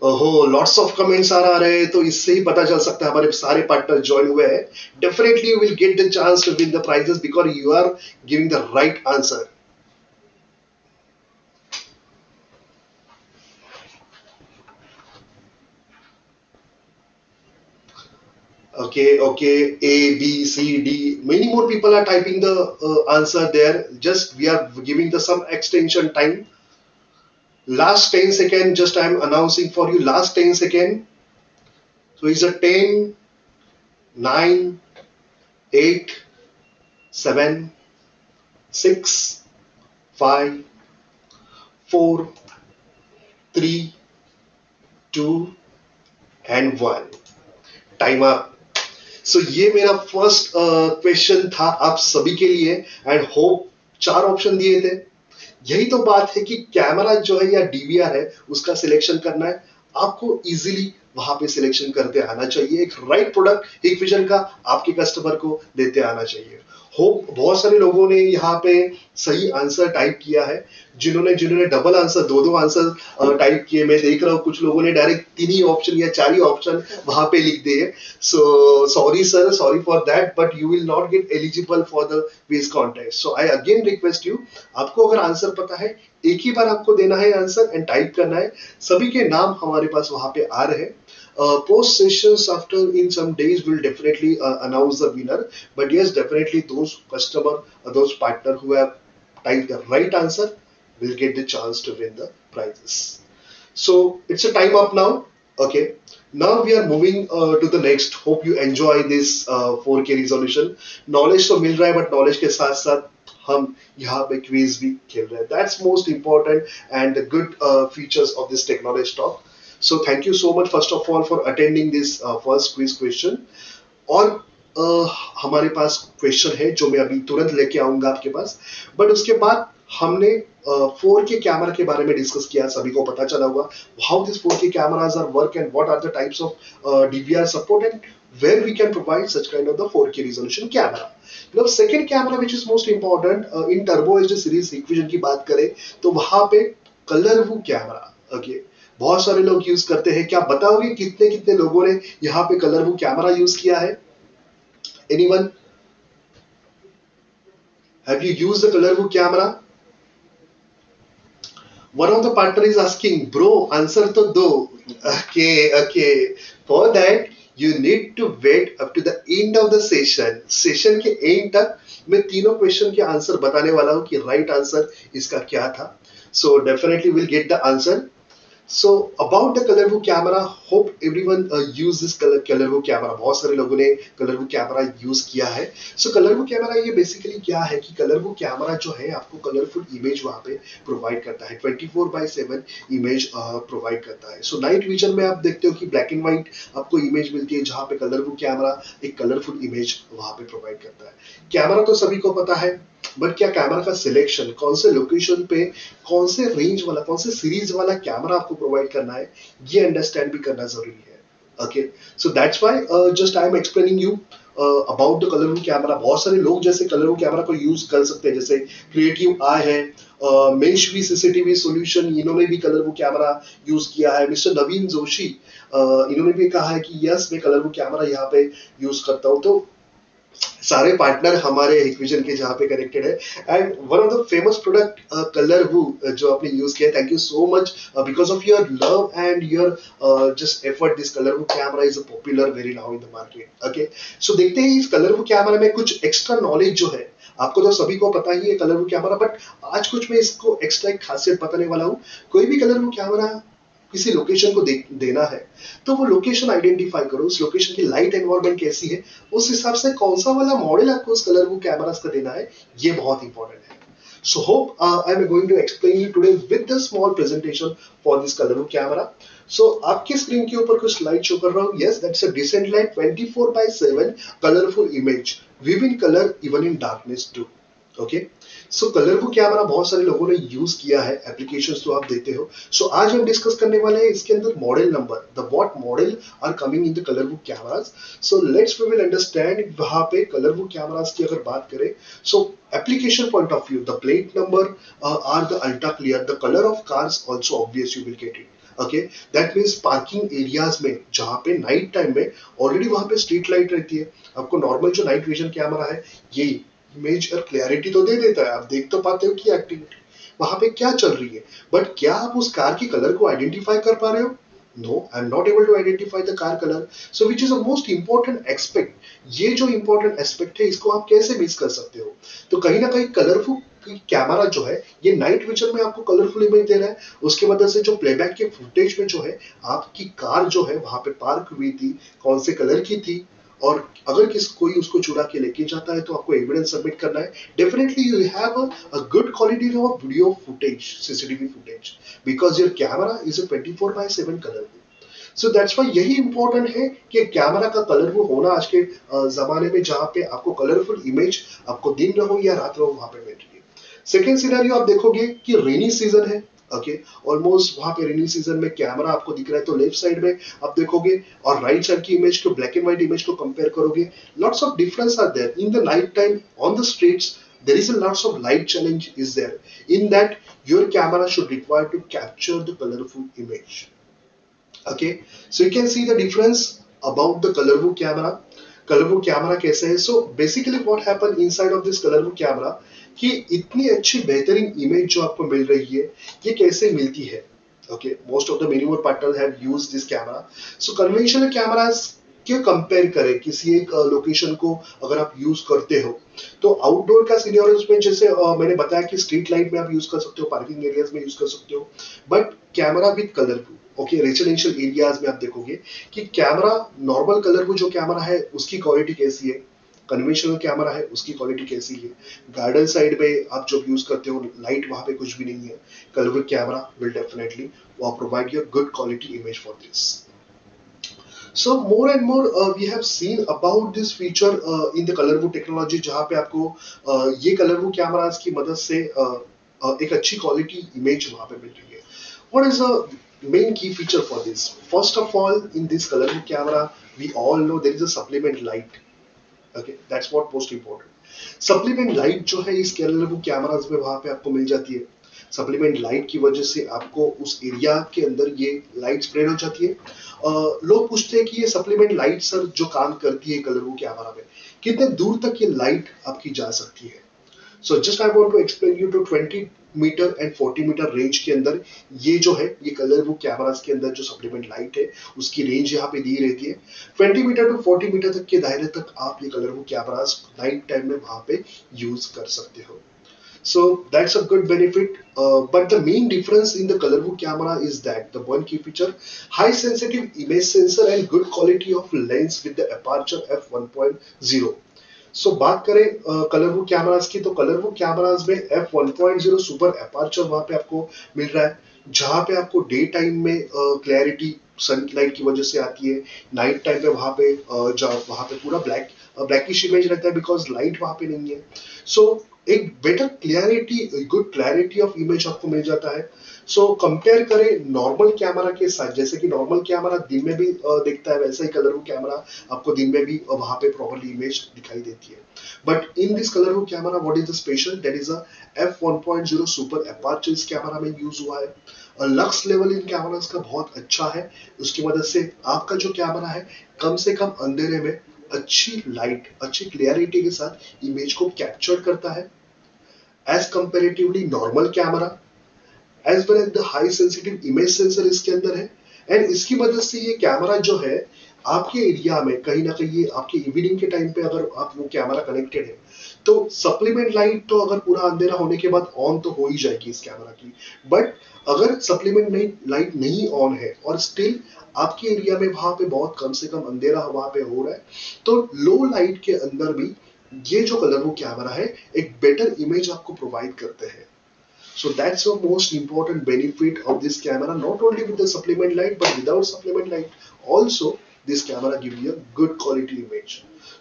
[SPEAKER 1] ओहो, lots of comments आ रहे हैं, तो इससे ही पता चल सकता है हमारे सारे पार्टनर ज्वाइन हुए हैं. Definitely you will get the chance to win the prizes because you are giving the right answer. Okay, okay, A, B, C, D. Many more people are typing the answer there. Just we are giving the some extension time. Last 10 second, just I am announcing for you last 10 second. So it's a 10, 9, 8, 7, 6, 5, 4, 3, 2 and 1. Time up. सो ये मेरा first question था आप सभी के लिए and hope 4 option दिए थे. यही तो बात है कि कैमरा जो है या डीवीआर है उसका सिलेक्शन करना है, आपको इजीली वहां पे सिलेक्शन करते आना चाहिए. एक राइट प्रोडक्ट एक विजन का आपके कस्टमर को देते आना चाहिए. होप बहुत सारे लोगों ने यहाँ पे सही आंसर टाइप किया है. जिन्होंने डबल आंसर, दो आंसर टाइप किए, मैं देख रहा हूँ कुछ लोगों ने डायरेक्ट 3 ही ऑप्शन या 4 ही ऑप्शन वहां पे लिख दिए. So sorry sir, sorry for that, but you will not gate eligible for the quiz contest. So I again request you, आपको अगर आंसर पता है एक ही बार आपको देना है आंसर एंड टाइप करना है. सभी के नाम हमारे पास वहां पे आ रहे हैं. Post sessions after in some days will definitely announce the winner, but yes, definitely those customer, those partner who have typed the right answer will get the chance to win the prizes. So it's a time up now. Okay, now we are moving to the next. Hope you enjoy this 4K resolution. Knowledge तो मिल रहा है, but knowledge के साथ साथ हम यहाँ पे quiz भी खेल रहे हैं. That's most important and the good features of this technology talk. So thank you so much first of all for attending this first quiz question. और हमारे पास क्वेश्चन है जो मैं अभी तुरंत लेके आऊंगा आपके पास, बट उसके बाद हमने 4K कैमरा के बारे में डिस्कस किया. सभी को पता चला होगा how this 4K cameras are work and what are the types of DVR support and where we can provide such kind of the 4K resolution camera. Now second camera which is most important in Turbo HD series Hikvision की बात करें तो वहां पे colour view camera. Okay, बहुत सारे लोग use करते हैं. क्या बताओगे कितने कितने लोगों ने यहाँ पे कलर व्यू कैमरा यूज किया है? Anyone, have you used the colour view camera? One of the partner is asking bro answer तो दो. Okay okay, for that you need to wait up to the end of the session. Session के and तक मैं तीनों question के answer बताने वाला हूँ कि राइट आंसर इसका क्या था. So definitely we'll get the answer. So about the color view camera, hope everyone use this color view camera. बहुत सारे लोगों ने color view camera use किया है. So color view camera ये basically क्या है कि color view camera जो है आपको colorful image वहाँ पे provide करता है. 24/7 image provide करता है. So night vision में आप देखते हो कि black and white आपको image मिलती है, जहाँ पे color view camera एक colorful image वहाँ पे provide करता है. कैमरा तो सभी को पता है, बट क्या कैमरा का सिलेक्शन कौन से लोकेशन पे, कौन से रेंज वाला, कौन से सीरीज वाला कैमरा आपको प्रोवाइड करना है, ये अंडरस्टैंड भी करना जरूरी है. Okay, so that's why just I am explaining you about the colourful camera. बहुत सारे लोग जैसे कलरफुल कैमरा को यूज कर सकते हैं, जैसे क्रिएटिव आई है, मेश वी सीसीटीवी सॉल्यूशन, इन्होंने भी कलरफुल कैमरा यूज किया है। मिस्टर नवीन जोशी, इन्होंने भी कहा है कि यस मैं कलरफुल कैमरा यहाँ पे यूज करता हूँ। तो सारे पार्टनर हमारे हिकविजन के जहाँ पे कनेक्टेड है। And one of the famous product ColorVu जो आपने यूज किया, thank you so much because of your love and your just effort this ColorVu camera is popular very now in the market. Okay, so देखते हैं इस कलरवू camera में कुछ extra knowledge जो है। आपको तो सभी को पता ही है कलरवू कैमरा, बट आज कुछ मैं इसको एक्स्ट्रा एक खासियत बताने वाला हूँ। कोई भी कलरवू कैमरा किसी लोकेशन को देना है तो वो लोकेशन आइडेंटिफाई करो, उस लोकेशन की लाइट एनवायरनमेंट कैसी है, उस हिसाब से कौन सा वाला मॉडल आपको उस कलर वो कैमरास का देना है, ये बहुत इंपॉर्टेंट है। So hope I am going to explain you today with the small presentation for this colorful camera. So आपके स्क्रीन के ऊपर कुछ स्लाइड शो कर रहा हूँ। Yes, that's a decent light 24/7 colorful image, vivid color even in darkness too. Okay, so colourful camera बहुत सारे लोगों ने यूज किया है, एप्लीकेशंस तो आप देते हो। सो आज हम डिस्कस करने वाले हैं इसके अंदर model number, the what model are coming in the colourful cameras. So let's we will understand वहां पे कलरफुल कैमरास की अगर बात करें। So application point of view, the plate number are the ultra clear, the colour of cars also obvious, you will get it. Okay, that means parking areas में जहाँ पे night time में already वहां पे स्ट्रीट लाइट रहती है, आपको normal जो नाइट विजन कैमरा है ये इमेज और क्लैरिटी तो दे देता है, आप देख तो पाते हो कि एक्टिविटी वहां पे क्या चल रही है, बट क्या आप उस कार की कलर को आइडेंटिफाई कर पा रहे हो? No, I am not able to identify the car colour. So which is the most important aspect. ये जो इंपॉर्टेंट एस्पेक्ट है इसको आप कैसे मिस कर सकते हो? तो कहीं ना कहीं कलरफुल कैमरा जो है ये नाइट विजन में आपको कलरफुल इमेज दे रहा है, उसके वजह से जो प्लेबैक के फुटेज में जो है आपकी कार जो है वहां पे पार्क हुई थी, कौन से कलर की थी, और अगर कोई उसको चुरा के लेके जाता है तो आपको एविडेंस सबमिट करना है। Definitely you have a good quality of video footage, CCTV footage, because your camera is a 24/7 colour. So that's why यही इंपॉर्टेंट है कि कैमरा का कलरफुल होना आज के जमाने में, जहाँ पे आपको कलरफुल इमेज आपको दिन रहो या रात रहो वहां पे मिल रही है। सेकेंड सिनेरियो आप देखोगे कि रेनी सीजन है। ओके, ऑलमोस्ट वहां पे रेनी सीजन में कैमरा आपको दिख रहा है, तो लेफ्ट साइड में आप देखोगे और राइट साइड की इमेज को, ब्लैक एंड व्हाइट इमेज को कंपेयर करोगे, lots of difference are there in the night time on the streets. there is a lots of light challenge is there, in that your camera should require to capture the colorful image. Okay, so you can see the difference about the colorful camera. Colorful camera कैसे है? So basically what happen inside of this colorful camera कि इतनी अच्छी बेहतरीन image जो आपको मिल रही है ये कैसे मिलती है? Okay, most of the minimum partners have used this camera. So conventional cameras के कंपेयर करें किसी एक लोकेशन को अगर आप यूज करते हो तो आउटडोर का सिनेरियोस में जैसे मैंने बताया कि स्ट्रीट लाइट में आप यूज कर सकते हो, पार्किंग एरियाज में यूज कर सकते हो, but camera with colourful. Okay, residential areas में आप देखोगे कि कैमरा नॉर्मल कलरफुल जो कैमरा है उसकी क्वालिटी कैसी है, कन्वेंशनल कैमरा है उसकी क्वालिटी कैसी है, गार्डन साइड में आप जब यूज करते हो लाइट वहां पे कुछ भी नहीं है, colourful camera will definitely provide you good quality image for this. So more and more we have seen about this feature in the ColorVu technology, जहाँ पे आपको ये कलरवू कैमरास की मदद से एक अच्छी क्वालिटी इमेज वहाँ पे मिल रही है। What is the main key feature for this? First of all, in this ColorVu camera we all know there is a supplement light. Okay, that's what most important. Supplement light जो है इस कलरवू cameras में वहाँ पे आपको मिल जाती है। Supplement light की वजह से आपको उस एरिया के अंदर ये लाइट स्प्रेड हो जाती है। लोग पूछते हैं कि ये सप्लीमेंट लाइट सर जो काम करती है कलरवू कैमरा में, कितने दूर तक ये लाइट आपकी जा सकती है? So just I want to explain you to 20 metre and 40 metre range के अंदर ये जो है ये कलरवू कैमरास के अंदर जो सप्लीमेंट लाइट है उसकी रेंज यहाँ पे दी रहती है। 20 मीटर टू 40 मीटर तक के दायरे तक आप ये कलरवू कैमरास नाइट टाइम में वहां पे यूज कर सकते हो। So that's a good benefit, but the main difference in the colorful camera is that the one key feature, high sensitive image sensor and good quality of lens with the aperture f1.0. So बात करें colourful cameras की, तो colourful cameras में f1.0 super aperture वहां पे आपको मिल रहा है, जहां पे आपको डे टाइम में क्लैरिटी सनलाइट की वजह से आती है, नाइट टाइम पे वहां पे पूरा ब्लैकिश इमेज रहता है बिकॉज लाइट वहां पे नहीं है। सो एक better clarity, good clarity of image आपको मिल जाता है। सो कंपेयर करें नॉर्मल कैमरा के साथ, जैसे कि नॉर्मल कैमरा दिन में भी दिखता है, वैसा ही कलरफुल कैमरा आपको दिन में भी वहां पे प्रॉपरली इमेज दिखाई देती है। But in this colourful camera what is the special, that is a f1.0 super aperture इस कैमरा में यूज हुआ है। लक्स लेवल इन कैमरास का बहुत अच्छा है, उसकी मदद से आपका जो कैमरा है कम से कम अंधेरे में अच्छी लाइट, अच्छी क्लियरिटी के साथ इमेज को कैप्चर करता है as comparatively normal camera, as well as the high sensitive image sensor इसके अंदर है। एंड इसकी मदद से ये कैमरा जो है आपके एरिया में कहीं ना कहीं, आपके इवनिंग के टाइम पे अगर आप वो कैमरा कनेक्टेड है तो सप्लीमेंट लाइट तो अगर पूरा अंधेरा होने के बाद ऑन तो हो ही जाएगी इस कैमरा की। बट अगर सप्लीमेंट नहीं लाइट नहीं ऑन है और स्टिल आपके एरिया में वहां पे बहुत कम से कम अंधेरा वहां पे हो रहा है, तो लो लाइट के अंदर भी ये जो कलर वो कैमरा है एक बेटर इमेज आपको प्रोवाइड करते हैं। So that's the most important benefit of this camera, not only with the supplement light, but without supplement light also this camera gives you a good quality image.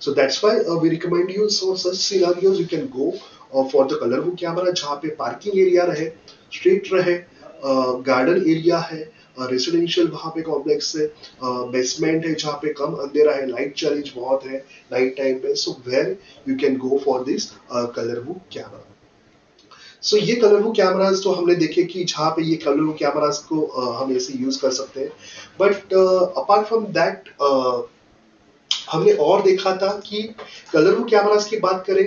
[SPEAKER 1] So that's why we recommend you, so such scenarios you can go for the colorful camera जहाँ पे parking area रहे, street रहे, garden area है, residential वहाँ पे complex है, basement है जहाँ पे कम अंधेरा है, लाइट चैलेंज बहुत है नाइट टाइम पे, so where you can go for this colourful camera. So ये कलरफुल कैमराज तो हमने देखे कि जहाँ पे ये कलरफुल कैमराज को हम ऐसे यूज कर सकते हैं। बट अपार्ट फ्रॉम दैट हमने और देखा था कि कलरफुल कैमराज की बात करें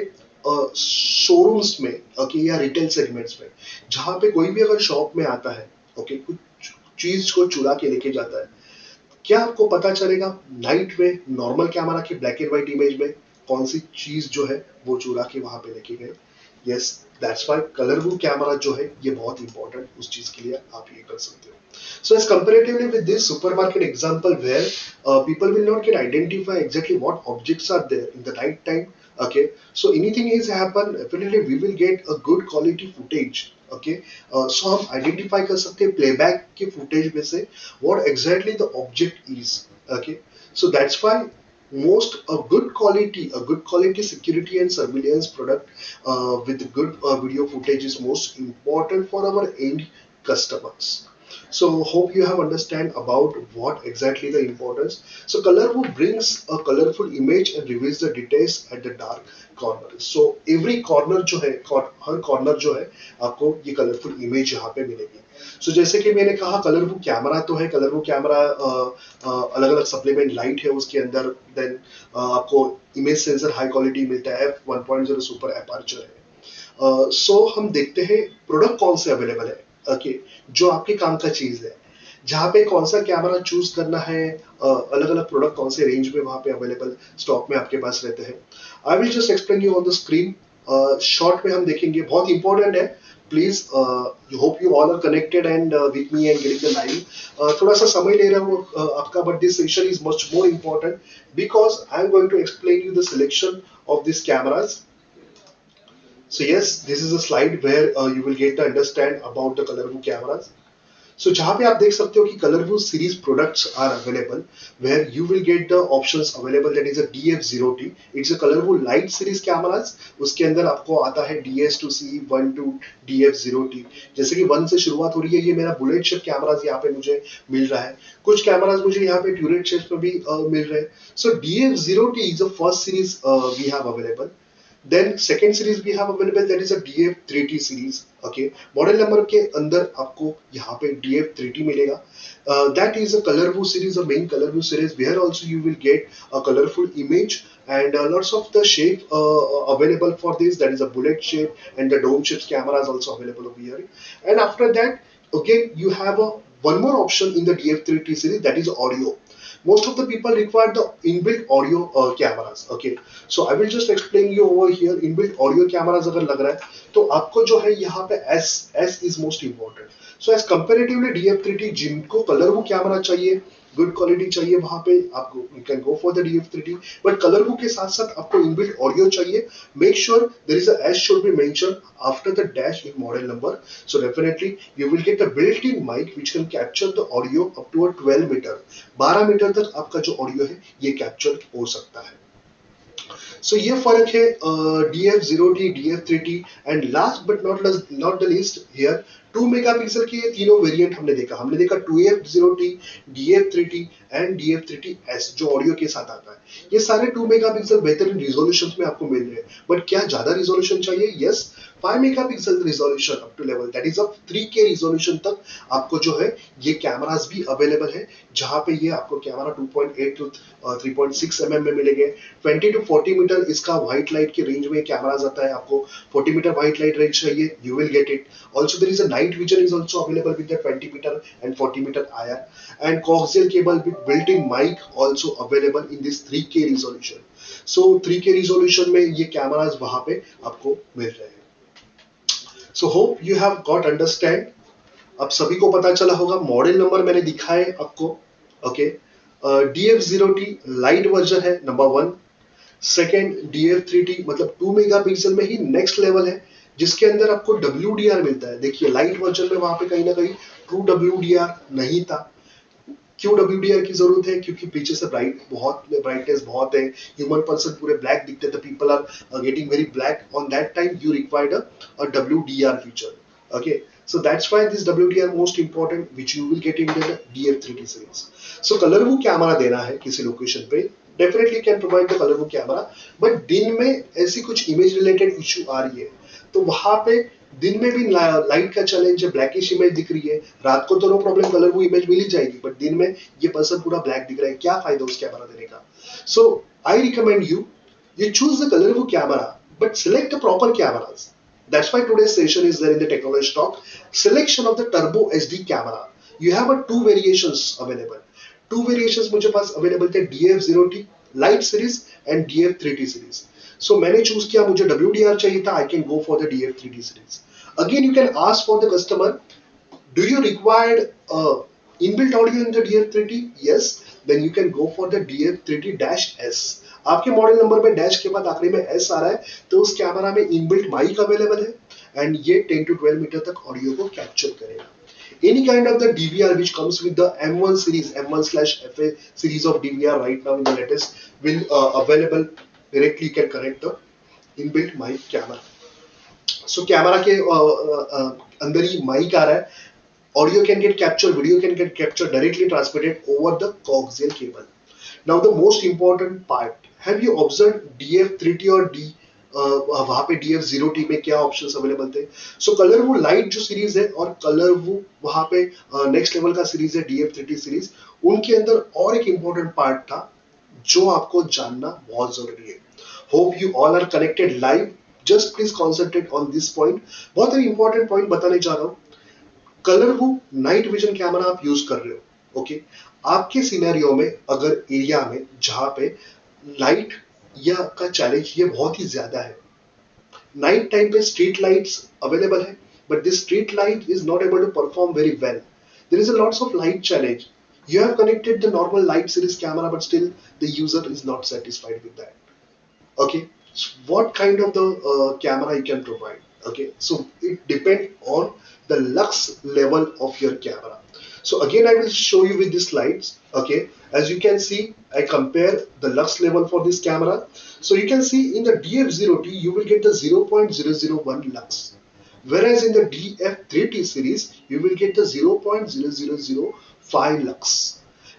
[SPEAKER 1] शोरूम्स में, ओके, या रिटेल सेगमेंट्स में, जहाँ पे कोई भी अगर शॉप में आता है, ओके, कुछ चीज को चुरा के लेके जाता है, क्या आपको पता चलेगा नाइट में नॉर्मल कैमरा की ब्लैक एंड व्हाइट इमेज में कौन सी चीज जो है वो चुरा के वहां पे लेके गए? Yes, that's why colourful camera जो है ये बहुत इंपॉर्टेंट उस चीज के लिए आप ये कर सकते हो। So as comparatively with this supermarket example where people will not get identify exactly what objects are there in the night time, okay, so anything is happen, definitely we will get a good quality footage, okay, so हम identify कर सकते हैं playback के footage में से what exactly the object is, okay, so that's why most a good quality security and surveillance product with good video footage is most important for our end customers. So hope you have understand about what exactly the importance. So colorful brings a colorful image and reveals the details at the dark corner. So every corner जो है, हर corner जो है आपको ये colorful image यहाँ पे मिलेगी। So जैसे कि मैंने कहा कलरफुल कैमरा तो है, कलरफुल कैमरा अलग अलग सप्लीमेंट लाइट है उसके अंदर, देन आपको इमेज सेंसर हाई क्वालिटी मिलता है, 1.0 सुपर अपर्चर है। सो हम देखते हैं प्रोडक्ट कौन से अवेलेबल है, ओके, जो आपके काम का चीज है, जहाँ पे कौन सा कैमरा चूज करना है, अलग अलग प्रोडक्ट कौन से रेंज में वहां पे अवेलेबल स्टॉक में आपके पास रहते हैं। I will just explain you on the screen, short में हम देखेंगे, बहुत इंपॉर्टेंट है। Please hope you all are connected and with me and getting the live. थोड़ा सा समय ले रहा हूँ आपका, but this session is much more important because I am going to explain you the selection of these cameras. So yes, this is a slide where you will get to understand about the colorful cameras. So जहाँ पे आप देख सकते हो कि colorful series products are available, where you will get the options available, that is a DF0T. It's a colorful light series cameras. उसके अंदर आपको आता है DS to C1 to DF0T. जैसे कि 1 से शुरुआत हो रही है, ये मेरा बुलेट शेप कैमराज यहाँ पे मुझे मिल रहा है, कुछ कैमराज मुझे यहाँ पे ट्यूरेट शेप में भी मिल रहे हैं। So DF0T is the first series we have available. Then second series we have available, that is a DF3T series. Okay, model number के अंदर आपको यहाँ पे DF3T मिलेगा. That is a colorful series, a main colorful series where also you will get a colorful image and lots of the shape available for this. That is a bullet shape and the dome shapes cameras also available over here. And after that, again you have a one more option in the DF3T series, that is audio. Most of the people require the inbuilt audio cameras. Okay, so I will just explain you over here. Inbuilt audio cameras अगर लग रहा है तो आपको जो है यहाँ पे S is most important. So as comparatively DF3T, जिनको कलरफुल कैमरा चाहिए, गुड क्वालिटी चाहिए, वहां पे आपको you can go for the DF3T. But colourful के साथ साथ आपको इनबिल्ट ऑडियो चाहिए, make sure there is a S should be mentioned after the dash in model number. So definitely you will get a built-in mic which can capture the audio up to a 12 metre, 12 metre तक आपका जो audio है ये capture हो सकता है. सो ये फर्क है DF0T, DF3T and last but not the least here 2 megapixel के ये तीनों वेरिएंट हमने देखा 2F0T, DF3T and DF3T S जो ऑडियो के साथ आता है। ये सारे 2 मेगापिक्सल बेहतरीन रिजोल्यूशन में आपको मिल रहे हैं, बट क्या ज्यादा रिजोल्यूशन चाहिए? Yes, 5 megapixel resolution up to level that is up 3K resolution तक आपको जो है ये कैमरास भी अवेलेबल है, जहां पे ये आपको कैमरा 2.8 टू 3.6 mm में मिलेंगे। 20 टू 40 मीटर इसका व्हाइट लाइट की रेंज में कैमरा आता है। आपको 40 मीटर व्हाइट लाइट रेंज चाहिए, you will get it. Also there is a night vision is also available with the 20 metre and 40 metre IR and coaxial cable with built-in mic also available in this 3K resolution. So 3K resolution में ये cameras वहां पे आपको मिल रहे हैं। So hope you have got understand. अब सभी को पता चला होगा, मॉडल नंबर मैंने दिखाए आपको। ओके, DF0T लाइट वर्जन है नंबर 1। सेकेंड DF3T मतलब 2 मेगापिक्सल में ही नेक्स्ट लेवल है, जिसके अंदर आपको WDR मिलता है। देखिए लाइट वर्जन में वहां पे कहीं ना कहीं ट्रू WDR नहीं था। क्यों WDR की जरूरत है? क्योंकि पीछे से ब्राइटनेस बहुत है, ह्यूमन पर्सन पूरे ब्लैक दिखते थे, people are getting very black on that time, you required a WDR feature. Okay, so that's why this WDR most important, which you will get in the DF3T series. So color वो camera देना है किसी location पे, definitely can provide the color वो camera, but दिन में ऐसी कुछ इमेज रिलेटेड इशू आ रही है, तो वहां पे दिन में भी लाइट का चैलेंज है, ब्लैकिश इमेज दिख रही है। रात को तो नो प्रॉब्लम, कलर वो इमेज मिल ही जाएगी, बट दिन में ये पर्सन पूरा ब्लैक दिख रहा है, क्या फायदा उस कैमरा देने का? So I recommend you choose the colorful camera, but select the proper cameras. That's why today's session is there in the Technology Talk. Selection of the Turbo SD camera. You have a 2 variations available. 2 variations मुझे पास available थे, DF0T Lite series and DF3T series. So मैंने choose किया, मुझे WDR चाहिए था, I can go for the DF3T series. Again, you can ask for the customer, do you require inbuilt audio in the DF3T? Yes, then you can go for the DF3T-S. आपके model number में dash के बाद आखिरी में S आ रहा है, तो उस कैमरा में इनबिल्ट माइक अवेलेबल है एंड ये 10 to 12 मीटर तक ऑडियो को कैप्चर करेगा। Any kind of the DVR which comes with the M1 series, M1/FA series of DVR right now in the latest will available directly. You can connect the inbuilt mic camera. So camera के अंदर ही mic आ रहा है, audio can get captured, video can get captured, directly transmitted over the coaxial cable. Now the most important part, have you observed DF3T और वहां पे DF0T में क्या options available थे? सो कलर वो लाइट जो सीरीज है और कलर वो वहां पे नेक्स्ट लेवल का सीरीज है DF3T सीरीज, उनके अंदर और एक इंपॉर्टेंट पार्ट था जो आपको जानना बहुत जरूरी है। Hope you all are connected live, just please concentrate on this point. बहुत ही इंपॉर्टेंट पॉइंट बताने जा रहा हूँ। कलर वो नाइट विजन कैमरा आप यूज कर रहे हो, ओके, आपके सिनेरियो में अगर एरिया में जहां पे लाइट या का चैलेंज ये बहुत ही ज्यादा है, नाइट टाइम पे स्ट्रीट लाइट्स अवेलेबल है, but this street light is not able to perform very well, there is a lots of light challenge, you have connected the normal light series camera but still the user is not satisfied with that. Okay, so what kind of the camera you can provide? Okay, so it depends on the lux level of your camera. So again I will show you with these slides. Okay, as you can see, I compare the lux level for this camera. So you can see in the DF0T you will get the 0.001 lux, whereas in the DF3T series you will get the 0.0005 lux.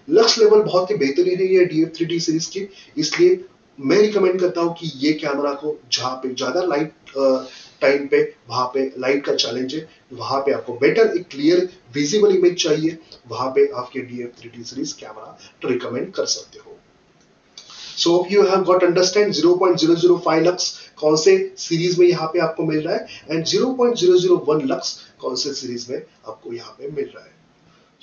[SPEAKER 1] Lux level बहुत ही बेहतरीन है ये DF3T series की, इसलिए मैं recommend करता हूं कि ये कैमरा को जहां पे ज्यादा लाइट टाइम पे, वहां पे लाइट का चैलेंज है, वहां पे आपको बेटर एक क्लियर विजिबल इमेज चाहिए, वहां पे आपके DF3T सीरीज कैमरा तो रिकमेंड कर सकते हो। So you have got understand 0.005 lux कौन से सीरीज में यहाँ पे आपको मिल रहा है एंड 0.001 लक्स कौन से सीरीज में आपको यहाँ पे मिल रहा है।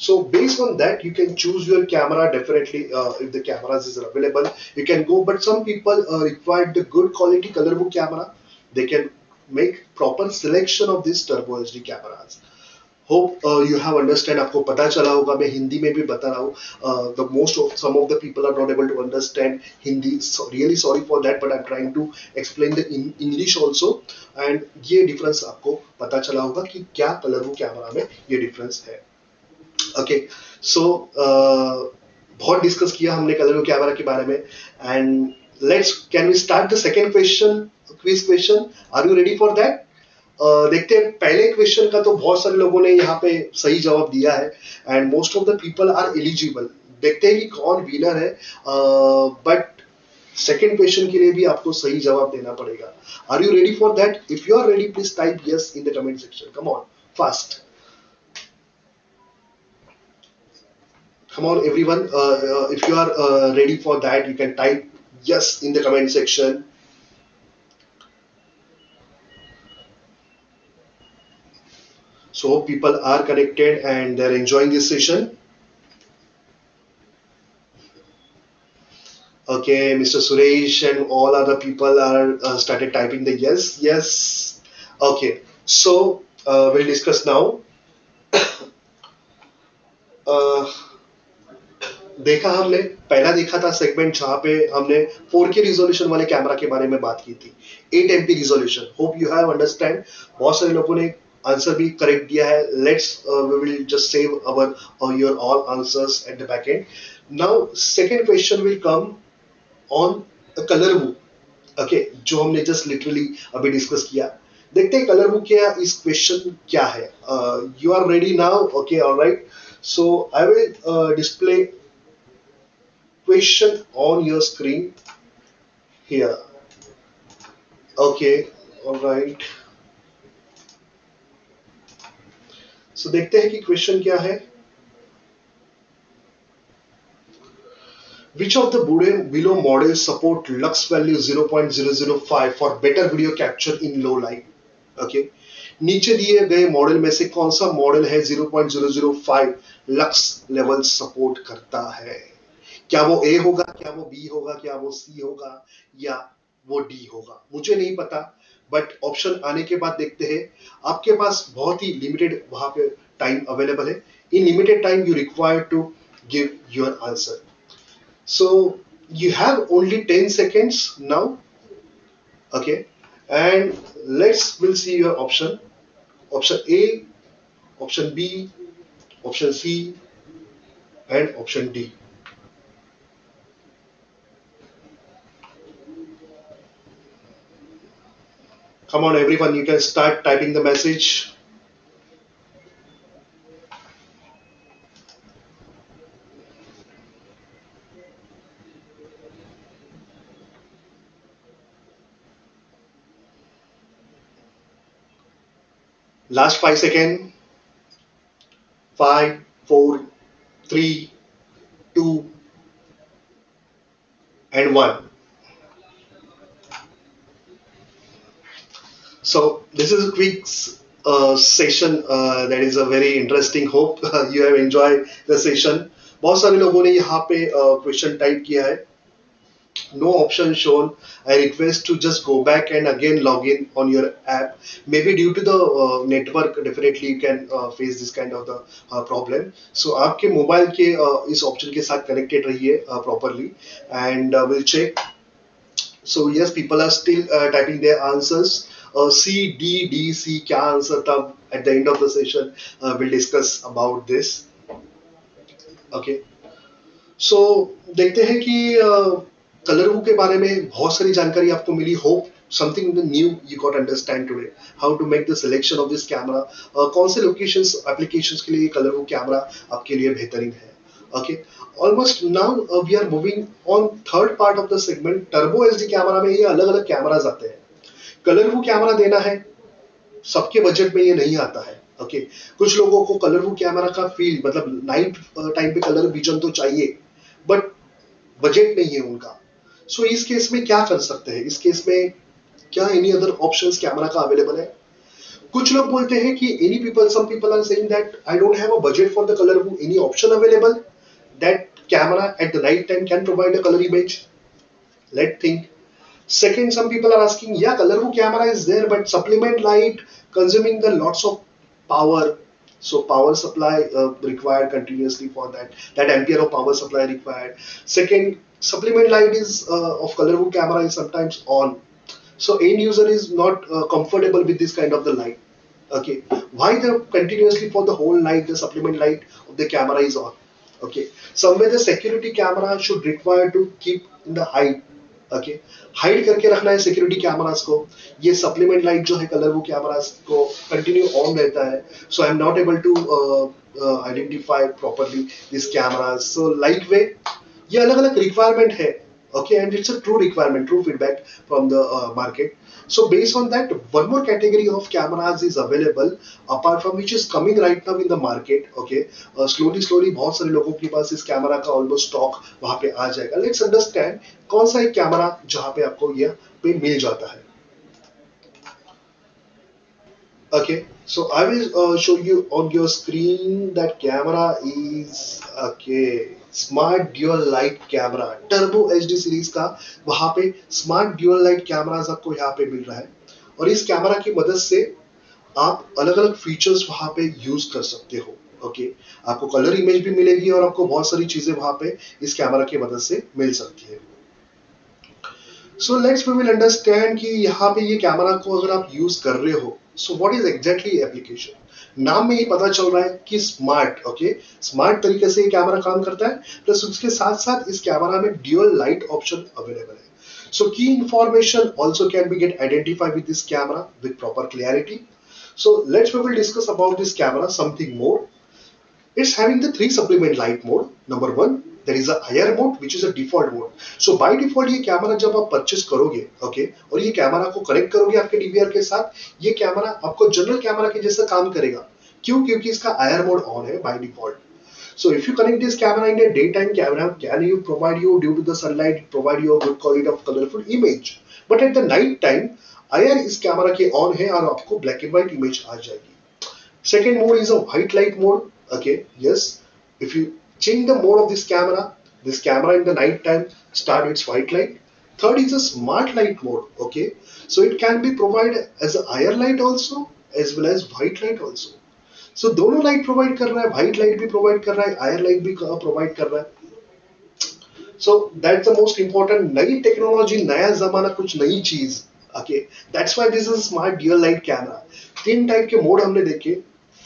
[SPEAKER 1] So based on that, you can choose your camera. Definitely, if the cameras is available, you can go. But some people require the good quality colorful camera. They can make proper selection of these turbo HD cameras. Hope you have understand. आपको पता चला होगा, मैं हिंदी में भी बता रहा हूँ. The most of some of the people are not able to understand Hindi. So really sorry for that, but I'm trying to explain the English also. And ये difference आपको पता चला होगा कि क्या colorful camera में ये difference है. ओके, सो बहुत डिस्कस किया हमने कलर कैमरा के बारे में and Let's can we start the second question, quiz question? Are you ready for that? देखते हैं पहले क्वेश्चन का तो बहुत सारे लोगों ने यहाँ पे सही जवाब दिया है and most of the people are eligible. देखते हैं कि कौन विनर है. बट सेकेंड क्वेश्चन के लिए भी आपको सही जवाब देना पड़ेगा. Are you ready for that? If you are ready please type yes in the comment section. Come on fast. Come on everyone, if you are ready for that you can type yes in the comment section. So people are connected and they're enjoying this session. Okay, Mr. Suresh and all other people are started typing the yes, yes. Okay, so we'll discuss now. uh, देखा हमने पहला देखा था segment जहां पे हमने 4K resolution वाले camera के बारे में बात की थी. 8 MP resolution. Hope you have understand. बहुत सारे लोगों ने आंसर भी करेक्ट दिया है. Let's we will just save our your all answers at the back end. Now second question will come on ColorVu. Okay, जो हमने जस्ट लिटरली अभी डिस्कस किया. देखते हैं कलर वू क्या इस क्वेश्चन क्या है. You are ready now? Okay, alright. So I will display question on your screen here. Okay, all right. So देखते हैं कि क्वेश्चन क्या है. Which of the below models support lux value 0.005 for better video capture in low light? Okay. नीचे दिए गए model में से कौन सा मॉडल है 0.005 लक्स लेवल सपोर्ट करता है? क्या वो ए होगा, क्या वो बी होगा, क्या वो सी होगा या वो डी होगा? मुझे नहीं पता, बट ऑप्शन आने के बाद देखते हैं. आपके पास बहुत ही लिमिटेड वहां पे टाइम अवेलेबल है. In limited time you require to give your answer. So you have only 10 seconds now. Okay, and we'll see your option A, option B, option C and option D. Come on everyone, you can start typing the message. Last 5 seconds. 5, 4, 3, 2 and 1. So this is a quick session that is a very interesting. Hope you have enjoyed the session. बहुत सारे लोगों ने यहाँ पे question type किया है. No option shown. I request to just go back and again log in on your app. Maybe due to the network, definitely you can face this kind of the problem. So आपके mobile के इस option के साथ connected रहिए properly and we'll check. So yes, people are still typing their answers. C, D, D, C क्या answer था? At the end of the session we'll discuss about this. Okay. So देखते हैं कि colour वू के बारे में बहुत सारी जानकारी आपको मिली. Hope something new you got understand today. How to make the selection of this camera. कौन से लोकेशंस एप्लीकेशंस के लिए कलर वू कैमरा आपके लिए बेहतरीन है. Okay, almost now we are moving on third part of the segment. Turbo HD camera में ये अलग अलग कैमराज आते हैं. कलर वू कैमरा देना है, सबके बजट में ये नहीं आता है. ओके, कुछ लोगों को कलर वू कैमरा का फील मतलब नाइट टाइम पे कलर विजन तो चाहिए बट बजट नहीं है उनका. सो इस केस में क्या कर सकते हैं? इस केस में क्या एनी अदर ऑप्शंस कैमरा का अवेलेबल है? कुछ लोग बोलते हैं कि any people, some people are saying that I don't have a budget for the ColorVu. Any option available that camera at the night time can provide a colour image? Let think. Second, some people are asking, yeah, color view camera is there, but supplement light consuming the lots of power. So power supply required continuously for that. That ampere of power supply required. Second, supplement light is of color view camera is sometimes on. So end user is not comfortable with this kind of the light. Okay, why the continuously for the whole night the supplement light of the camera is on? Okay, somewhere the security camera should require to keep in the height. Okay, hide करके रखना है security cameras को। ये supplement light जो है colour वो cameras को continue on रहता है, so I am not able to identify properly this cameras. So light way, ये अलग अलग रिक्वायरमेंट है, okay, and it's a true requirement, true feedback from the market. So based on that, one more category of cameras is available apart from which is coming right now in the market, okay. Slowly बहुत सारे लोगों के पास इस camera का almost stock वहां पे आ जाएगा। लेट्स अंडरस्टैंड कौन सा एक कैमरा जहां पे आपको ये पे मिल जाता है। Okay, so I will show you on your screen that camera is okay, Smart Dual Light Camera, Turbo HD series का वहां पे स्मार्ट ड्यूअल लाइट कैमरास आपको यहाँ पे मिल रहा है। और इस कैमरा की मदद से आप अलग अलग फीचर्स वहां पे यूज कर सकते हो। ओके, आपको कलर इमेज भी मिलेगी और आपको बहुत सारी चीजें वहां पे इस कैमरा की मदद से मिल सकती है। So let's we will understand कि यहाँ पे ये कैमरा को अगर आप यूज कर रहे हो, so what is exactly application. नाम में ही पता चल रहा है कि स्मार्ट, ओके, स्मार्ट तरीके से ये कैमरा काम करता है, प्लस उसके साथ साथ इस कैमरा में ड्यूअल लाइट ऑप्शन अवेलेबल है। सो की information also can be get identify with this camera with proper clarity. So let's we will discuss about this camera something more. It's having the three supplement light mode. Number one, there is a IR mode which is a default mode. So by default ये camera जब आप purchase करोगे, okay, और ये camera को connect करोगे आपके DVR के साथ, ये कैमरा आपको जनरल कैमरा के जैसा काम करेगा। क्यों? क्योंकि इसका IR मोड ऑन है by default. So if you connect this camera in a daytime camera, can you provide you due to the sunlight provide you a good quality of colorful image? But at the night time, IR इस camera के on है और आपको black and white image आ जाएगी। Second mode is a white light mode. Okay, yes. If you change the mode of this camera in the night time start its white light. Third is a smart light mode. Okay, so it can be provided as a IR light also as well as white light also. So दोनों light provide कर रहा है, white light भी provide कर रहा है, आयर light भी provide कर रहा है। So that's the most important, नई टेक्नोलॉजी, नया जमाना, कुछ नई चीज। Okay, that's why this is smart dual light camera. तीन टाइप के मोड हमने देखे।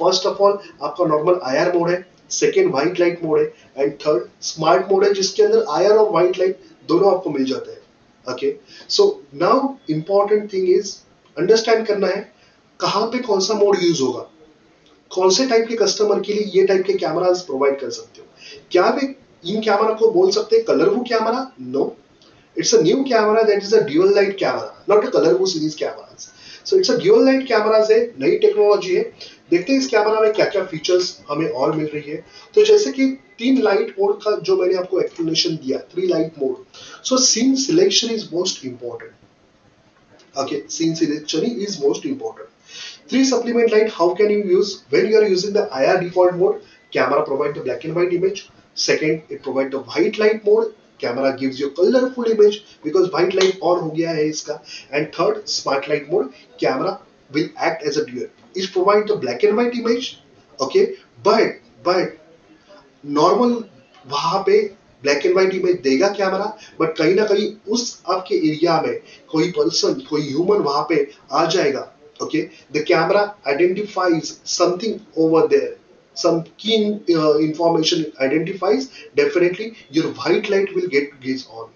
[SPEAKER 1] फर्स्ट ऑफ ऑल आपका नॉर्मल आईआर मोड है, सेकेंड व्हाइट लाइट मोड है, एंड थर्ड स्मार्ट मोड है जिसके अंदर आईआर और व्हाइट लाइट दोनों आपको मिल जाते हैं। Okay, so now important thing is understand करना है कहां पे कौन सा मोड यूज होगा, कौन से टाइप के कस्टमर के लिए ये टाइप के कैमरास प्रोवाइड कर सकते हो। क्या आप इन कैमरा को बोल सकते हैं ColorVu camera? No, it's a new camera that is a dual light camera, not a colorful series cameras. So it's a dual light cameras है, नई टेक्नोलॉजी है। देखते हैं इस कैमरा में क्या क्या फीचर्स हमें और मिल रही है। तो जैसे कि तीन लाइट मोड का जो मैंने आपको एक्सप्लेनेशन दिया, three light mode. So scene selection is most important. Okay, scene selection is most important. Three supplement light, how can you use? When you are using the IR default mode, camera provide the black and white image. Second, it provide the white light mode, camera gives you colorful image because white light on हो गया है इसका. And third, smart light mode, camera will act as a dual. It provide the black and white image, okay, but normal वहां पे black and white image देगा camera, but कहीं ना कहीं उस आपके एरिया में कोई पर्सन, कोई ह्यूमन वहां पे आ जाएगा। Okay, the camera identifies something over there, some key information identifies, definitely your white light will get on.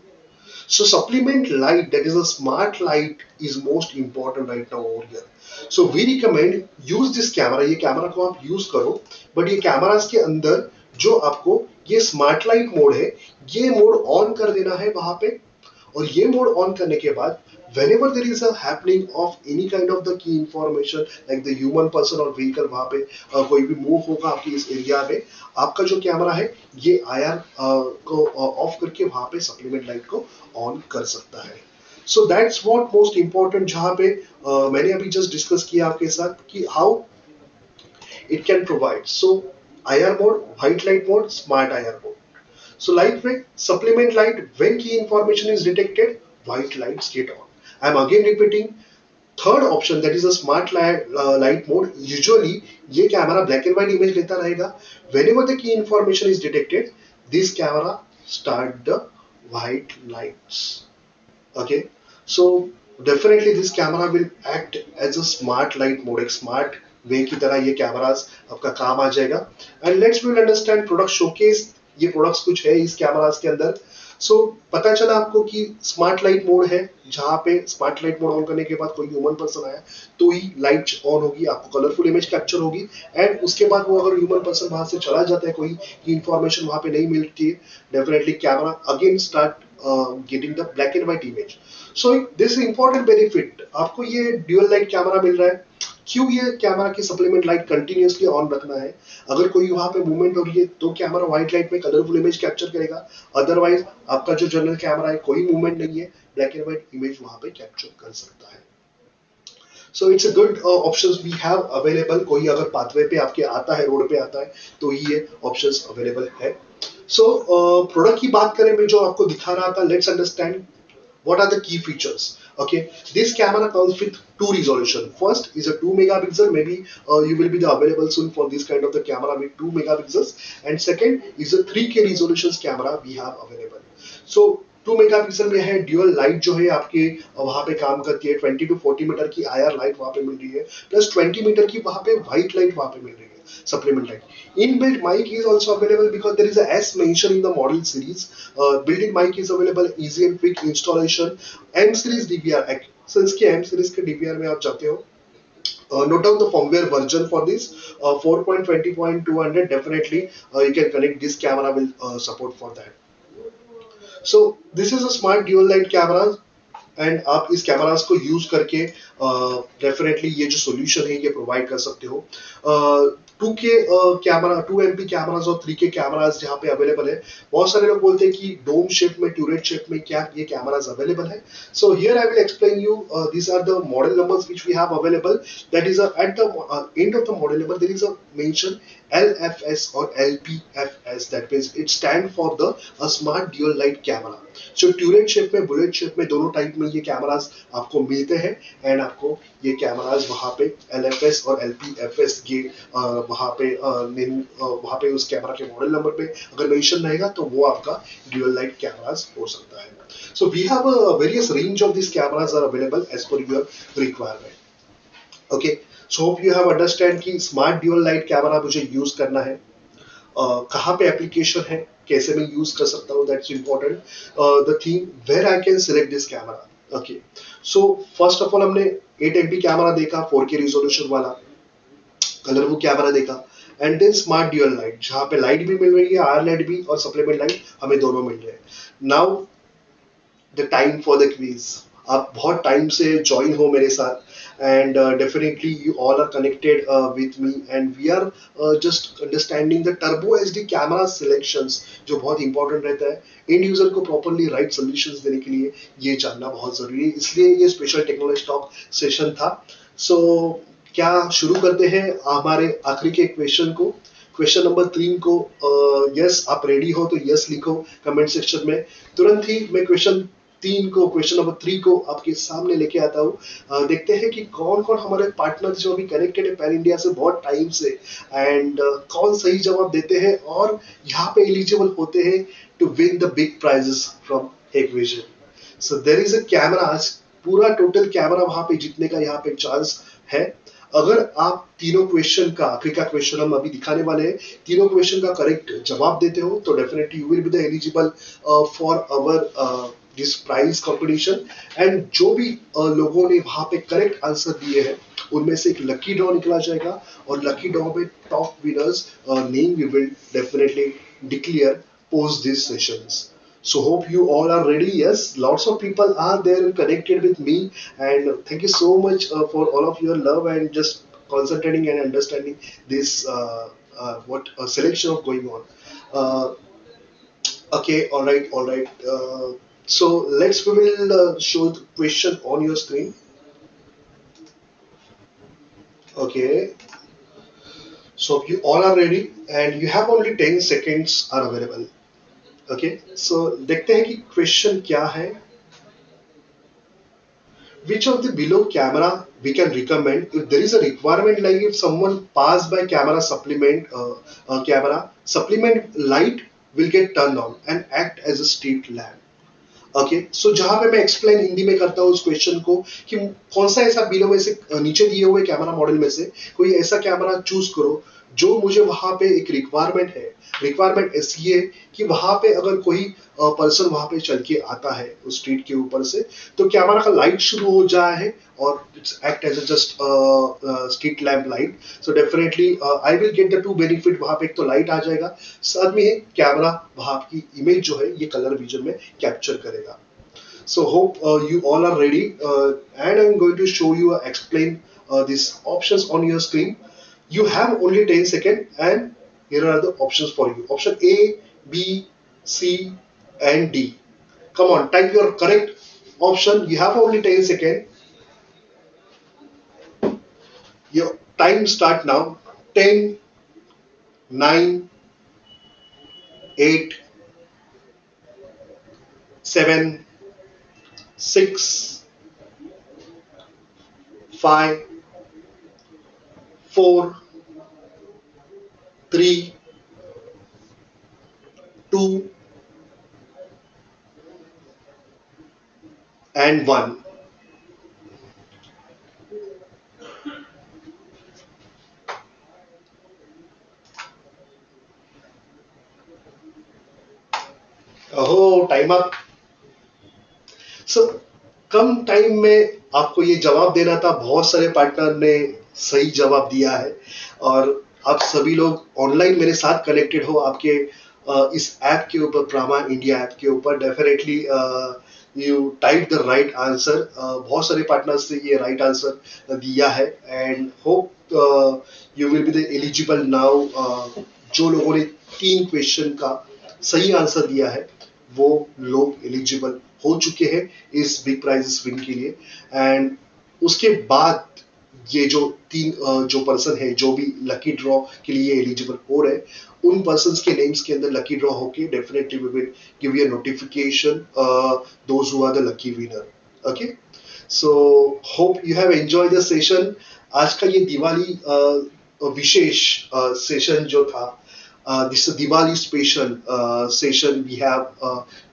[SPEAKER 1] So supplement light, that is a smart light, is most important right now over here. So we recommend use this camera, ये camera को आप use करो, but ये cameras के अंदर जो आपको ये स्मार्ट लाइट मोड है, ये मोड ऑन कर देना है वहां पे। और ये मोड ऑन करने के बाद whenever there is a happening of any kind of the key information like the human person or vehicle, वहां पे कोई भी मूव होगा आपकी इस एरिया में, आपका जो कैमरा है ये आईआर को ऑफ करके वहां पे सप्लीमेंट लाइट को ऑन कर सकता है। So that's what most important, जहां पे मैंने अभी जस्ट डिस्कस किया आपके साथ कि how it can provide. So IR mode, white light mode, smart IR mode. So lightweight, supplement light, when key information is detected, white lights get on. I am again repeating, third option that is a smart light mode, usually ये camera black and white image लेता रहेगा, whenever the key information is detected, this camera start the white lights. Okay, so definitely this camera will act as a smart light mode, एक smart वे की तरह ये cameras आपका काम आ जाएगा। And let's will understand product showcase, ये products कुछ है इस कैमरास के अंदर। सो पता चला आपको कि स्मार्ट लाइट मोड है, जहाँ पे स्मार्ट लाइट मोड ऑन करने के बाद कोई ह्यूमन पर्सन आया तो ही लाइट ऑन होगी, आपको कलरफुल इमेज कैप्चर होगी, एंड उसके बाद वो अगर ह्यूमन पर्सन वहां से चला जाता है, कोई की इंफॉर्मेशन वहां पे नहीं मिलती है, definitely camera again start getting the black and white image. So this important benefit, आपको ये ड्यूअल लाइट कैमरा मिल रहा है। क्यों ये कैमरा की सप्लीमेंट लाइट कंटिन्यूसली ऑन रखना है? अगर कोई वहां पे मूवमेंट हो रही है तो कैमरा व्हाइट लाइट में कलरफुल इमेज कैप्चर करेगा, अदरवाइज आपका जो जनरल कैमरा है कोई मूवमेंट नहीं है, ब्लैक एंड व्हाइट इमेज वहां पे कैप्चर कर सकता है। So it's a good options we have available. कोई अगर पाथवे पे आपके आता है, रोड पे आता है, तो ये ऑप्शंस अवेलेबल है। सो प्रोडक्ट की बात करें, मैं जो आपको दिखा रहा था, let's understand what are the key features. Okay, this camera comes with two resolution. First is a 2 megapixel, maybe you will be the available soon for this kind of the camera with 2 megapixels, and second is a 3K resolutions camera we have available. So 2 megapixel में है, dual light जो है आपके वहां पे काम करती है, 20 to 40 मीटर की आईआर लाइट वहां पे मिल रही है, प्लस 20 मीटर की वहां पे व्हाइट लाइट वहां पे मिल रही है, supplement light. Inbuilt mic is also available because there is a S mentioned in the model series. Built-in mic is available, easy and quick installation. M series DVR, so इसके M series के DVR में आप जाते हो, note down the firmware version for this, 4.20.200. Definitely you can connect, this camera will support for that. So this is a smart dual light camera, and आप इस cameras को use करके definitely ये जो सोल्यूशन है ये प्रोवाइड कर सकते हो। 2K कैमरा, 2 MP कैमरास और 3K कैमरास जहाँ पे अवेलेबल है, बहुत सारे लोग बोलते हैं कि डोम शेप में, ट्यूरेट शेप में क्या ये कैमरास अवेलेबल है। So here I will explain you, these are the model numbers which we have available. That is at the end of the model number there is a mention LFS or LPFS, that means it stand for the smart dual light camera. So turret shape में, bullet shape में, दोनों type में ये cameras आपको मिलते हैं, and आपको ये कैमरास वहां पे LFS और LPFS के वहां पे उस कैमरा के मॉडल नंबर पे अगर मेंशन रहेगा तो वो आपका ड्यूअल लाइट कैमरास हो सकता है। So we have a various range of this cameras are available as per your requirement. Okay, so hope you have understand कि स्मार्ट ड्यूअल लाइट कैमरा मुझे यूज करना है, कहाँ पे एप्लीकेशन है, कैसे मैं यूज कर सकता हूँ, that's important. The thing where I can select this camera. Okay, so first of all हमने 8 MP कैमरा देखा, 4K रिजोल्यूशन वाला कलरफुल कैमरा देखा, and then smart dual light, जहाँ पे लाइट भी मिल रही है, आर लाइट भी और सप्लीमेंट लाइट, हमें दोनों मिल रहे हैं। Now the time for the quiz. आप बहुत टाइम से ज्वाइन हो मेरे साथ, and definitely you all are connected with me, and we are just understanding the turbo HD camera selections, जो बहुत इंपॉर्टेंट रहता है। एंड यूजर को प्रॉपरली राइट सोल्यूशंस देने के लिए ये जानना बहुत जरूरी है, इसलिए ये स्पेशल टेक्नोलॉजी टॉक सेशन था। सो क्या शुरू करते हैं हमारे आखिरी के क्वेश्चन को, क्वेश्चन नंबर 3 को। यस, आप रेडी हो तो यस लिखो कमेंट सेक्शन में। तुरंत ही मैं क्वेश्चन नंबर 3 को आपके सामने लेके आता हूँ। देखते हैं कि कौन कौन हमारे पार्टनर्स जो अभी कनेक्टेड है पैन इंडिया से बहुत टाइम से, एंड कौन सही जवाब देते हैं और यहाँ पे एलिजिबल होते हैं to win the big prizes from Hikvision। So there is a camera, पूरा टोटल कैमरा वहां पे जीतने का यहाँ पे चांस है। अगर आप तीनों क्वेश्चन का, आखिरी का क्वेश्चन हम अभी दिखाने वाले हैं, तीनों क्वेश्चन का करेक्ट जवाब देते हो तो definitely you will be the eligible for our this prize competition. And जो भी लोगों ने वहां पे करेक्ट आंसर दिए हैं उनमें से एक लकी ड्रॉ निकला जाएगा, और लकी ड्रॉ में top winners name we will definitely declare post this sessions. So hope you all are ready. Yes, lots of people are there and connected with me, and thank you so much for all of your love and just concentrating and understanding this what selection of going on. Okay, all right. So we will show the question on your screen. Okay, so you all are ready and you have only 10 seconds are available. Okay, so देखते हैं कि question क्या है। Which of the below camera we can recommend if there is a requirement, like if someone pass by camera supplement light will get turned on and act as a street lamp। Okay, so जहां पे मैं explain Hindi में करता हूँ उस question को कि कौन सा ऐसा बिलो में से नीचे दिए हुए कैमरा मॉडल में से कोई ऐसा कैमरा चूज करो जो मुझे वहां पे एक रिक्वायरमेंट है, रिक्वायरमेंट ऐसी है कि वहां पे अगर कोई पर्सन वहां पे चल के आता है उस स्ट्रीट के ऊपर से, तो कैमरा का लाइट शुरू हो जाए है और it's act as just street lamp light. So definitely I will get the to benefit, वहां पे एक तो लाइट आ जाएगा, साथ में कैमरा वहां की इमेज जो है ये कलर विजन में कैप्चर करेगा। So hope you all are ready, and I'm going to show you explain these options on your screen. You have only 10 seconds, and here are the options for you. Option A, B, C, and D. Come on, type your correct option. You have only 10 seconds. Your time start now. 10, 9, 8, 7, 6, 5, 4, 3, 2, and 1. Oh, time up. So come time में आपको ये जवाब देना था, बहुत सारे partner ने सही जवाब दिया है और आप सभी लोग ऑनलाइन मेरे साथ कनेक्टेड हो आपके इस ऐप के ऊपर, प्रामा इंडिया ऐप के ऊपर। Definitely you type the right answer, बहुत सारे पार्टनर्स ने ये राइट आंसर दिया है and hope you will be the eligible now. जो लोगों ने 3 क्वेश्चन का सही आंसर दिया है वो लोग एलिजिबल हो चुके हैं इस बिग प्राइजेस विन के लिए। एंड उसके बाद ये जो 3 जो पर्सन है जो भी लकी ड्रॉ के लिए एलिजिबल हो रहे, उन पर्सन्स के नेम्स के अंदर लकी ड्रॉ होके definitely we will give you a notification those who are the lucky winner. Okay, so hope you have enjoyed the session. आज का ये दिवाली विशेष सेशन जो था, this is a Diwali special session we have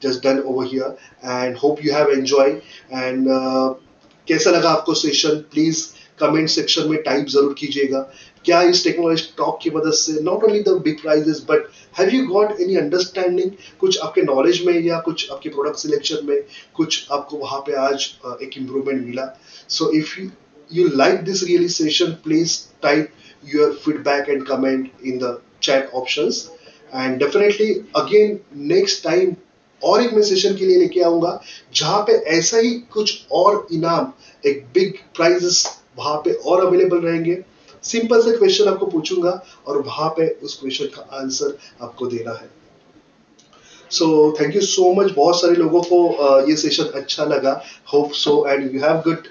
[SPEAKER 1] just done over here, and hope you have enjoyed. And कैसा लगा आपको session, please comment section में type जरूर कीजिएगा। क्या इस टेक्नोलॉजी टॉक की मदद से not only the big prizes but have you got any understanding, कुछ आपके नॉलेज में या कुछ आपके प्रोडक्ट सिलेक्शन में कुछ आपको वहां पे आज एक इम्प्रूवमेंट मिला? So if you like this realization, please type your feedback and comment in the chat options. And definitely again next time और एक मैं सेशन के लिए लेके आऊंगा जहां पे ऐसा ही कुछ और इनाम, एक बिग प्राइजेस वहां पे और अवेलेबल रहेंगे। सिंपल से क्वेश्चन आपको पूछूंगा और वहां पे उस क्वेश्चन का आंसर आपको देना है। So thank you so much, बहुत सारे लोगों को ये सेशन अच्छा लगा, hope so, and you have good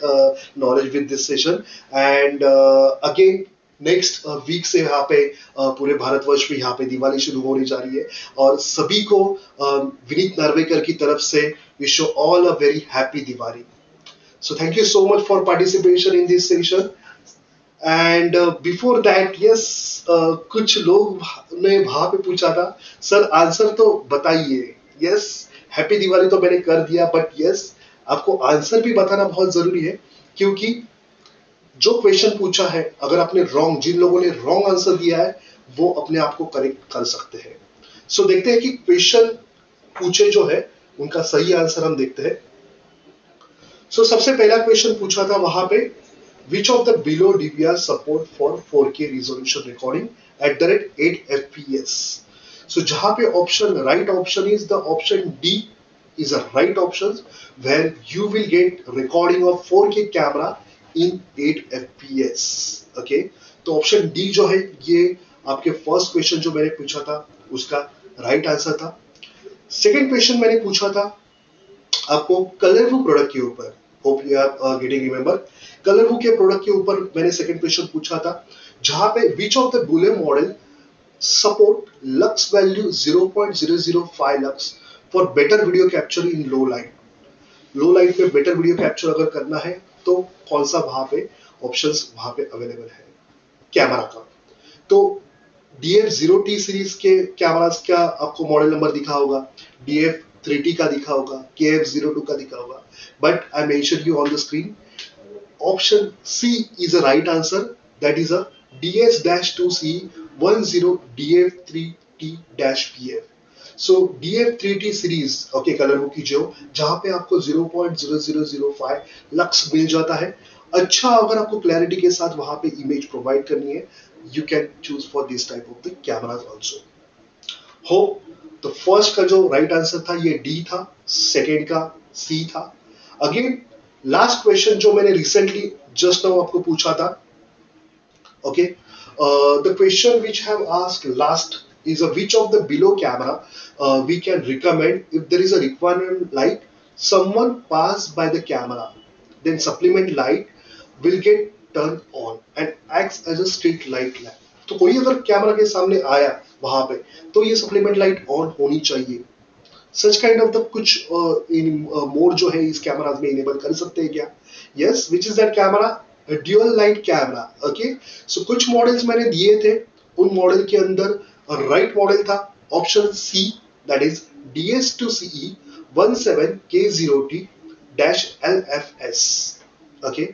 [SPEAKER 1] knowledge with this session. And again next week से यहाँ पे पूरे भारतवर्ष में यहाँ पे दिवाली शुरू होने जा रही है और सभी को विनीत नार्वेकर की तरफ से wish you all a very happy Diwali. So thank you so much for participation in this session. And before that yes, कुछ लोग ने वहां पे पूछा था सर आंसर तो बताइए। यस, हैप्पी दिवाली तो मैंने कर दिया, बट यस आपको आंसर भी बताना बहुत जरूरी है, क्योंकि जो क्वेश्चन पूछा है अगर आपने रॉन्ग, जिन लोगों ने रॉन्ग आंसर दिया है वो अपने आप को करेक्ट कर सकते हैं। सो देखते हैं कि क्वेश्चन पूछे जो है उनका सही आंसर हम देखते हैं। सो सबसे पहला क्वेश्चन पूछा था वहां पे, which of the below DVR support for 4K resolution recording at the rate 8 fps? So जहां पे option, right option is the option D is a right option where you will get recording of 4K camera in 8 fps. Okay, तो option D जो है ये आपके first question जो मैंने पूछा था उसका राइट आंसर था। सेकेंड क्वेश्चन मैंने पूछा था आपको कलरवू प्रोडक्ट के ऊपर, hope you are getting remember, ColorVu के प्रोडक्ट के ऊपर मैंने सेकंड क्वेश्चन पूछा था जहां पे विच ऑफ द बुले model support lux value 0.005 lux for better video capture in low light. Low light में बेटर वीडियो कैप्चर अगर करना है तो कौन सा वहां पे ऑप्शंस वहां पे अवेलेबल है कैमरा का? तो DF0T सीरीज के कैमरास का आपको मॉडल नंबर दिखा होगा, DF3T का दिखा होगा, KF02 का दिखा होगा, but I mention you on the screen option C is a right answer, that is a DS-2C DF3T-PF. So DF3T series okay colour वो कीजिए हो जहां पे आपको 0.0005 लक्स मिल जाता है। अच्छा, अगर आपको क्लैरिटी के साथ वहां पे इमेज प्रोवाइड करनी है, you can choose for this type of the cameras also. हो तो फर्स्ट का जो राइट आंसर था ये डी था, सेकेंड का सी था। अगेन लास्ट क्वेश्चन जो मैंने रिसेंटली जस्ट नाउ आपको पूछा था, okay, the question which have asked last is which of the below camera we can recommend if there is a requirement light someone pass by the camera, then supplement light will get turned on and acts as a street light lamp। तो कोई अगर camera के सामने आया वहां पे तो ये सप्लीमेंट लाइट ऑन होनी चाहिए। सच काइंड ऑफ द कुछ मोड जो है इस कैमराज में इनेबल कर सकते हैं क्या? Yes, which is that camera? Dual light camera. Okay, so कुछ मॉडल्स मैंने दिए थे, उन मॉडल के अंदर राइट मॉडल था option C, that is DS2CE 17K0T-LFS। Okay,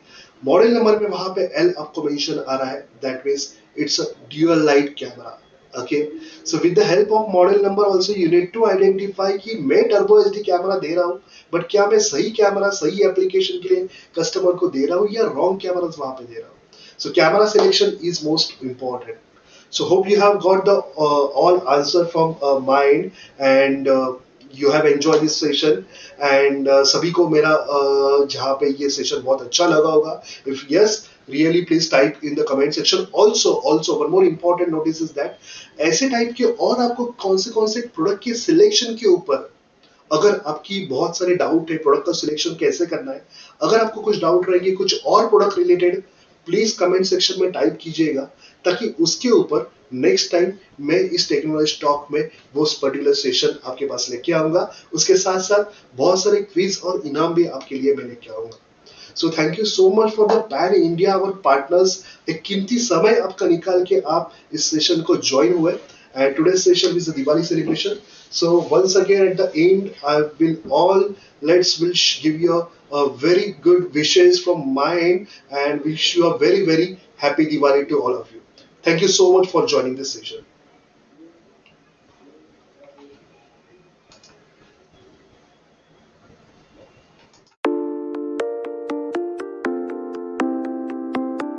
[SPEAKER 1] model number में वहां पे एल आपको मेंशन आ रहा है, that means it's a dual light camera. Okay, so with the help of model number also you need to identify कि मैं turbo HD camera दे रहा हूँ, बट क्या मैं सही कैमरा सही एप्लीकेशन के लिए कस्टमर को दे रहा हूँ या रॉन्ग कैमरास वहां पे दे रहा हूँ। So camera selection is most important. So hope you have got the all answer from mine, and you have enjoyed this session, and सभी को मेरा जहाँ पे ये सेशन बहुत अच्छा लगा होगा। If yes, really please type in the comment section। Also one more important notice is that ऐसे टाइप के और आपको कौन से प्रोडक्ट के सिलेक्शन के ऊपर अगर आपकी बहुत सारे डाउट है, प्रोडक्ट का सिलेक्शन कैसे करना है, अगर आपको कुछ डाउट रहेंगे कुछ और product related, please comment section में टाइप कीजिएगा, ताकि उसके ऊपर नेक्स्ट टाइम मैं इस टेक्नोलॉजी टॉक में वो पर्टिकुलर सेशन आपके पास लेके आऊंगा। उसके साथ साथ बहुत सारे क्विज और इनाम भी आपके लिए मैं लेके आऊंगा। So thank you so much for the pan India our partners. एक कीमती समय आपका निकाल के आप इस सेशन को ज्वाइन हुए, and today's session is a Diwali celebration. So once again at the end, I will all will give you a very good wishes from my end and wish you a very happy Diwali to all of you. Thank you so much for joining this session.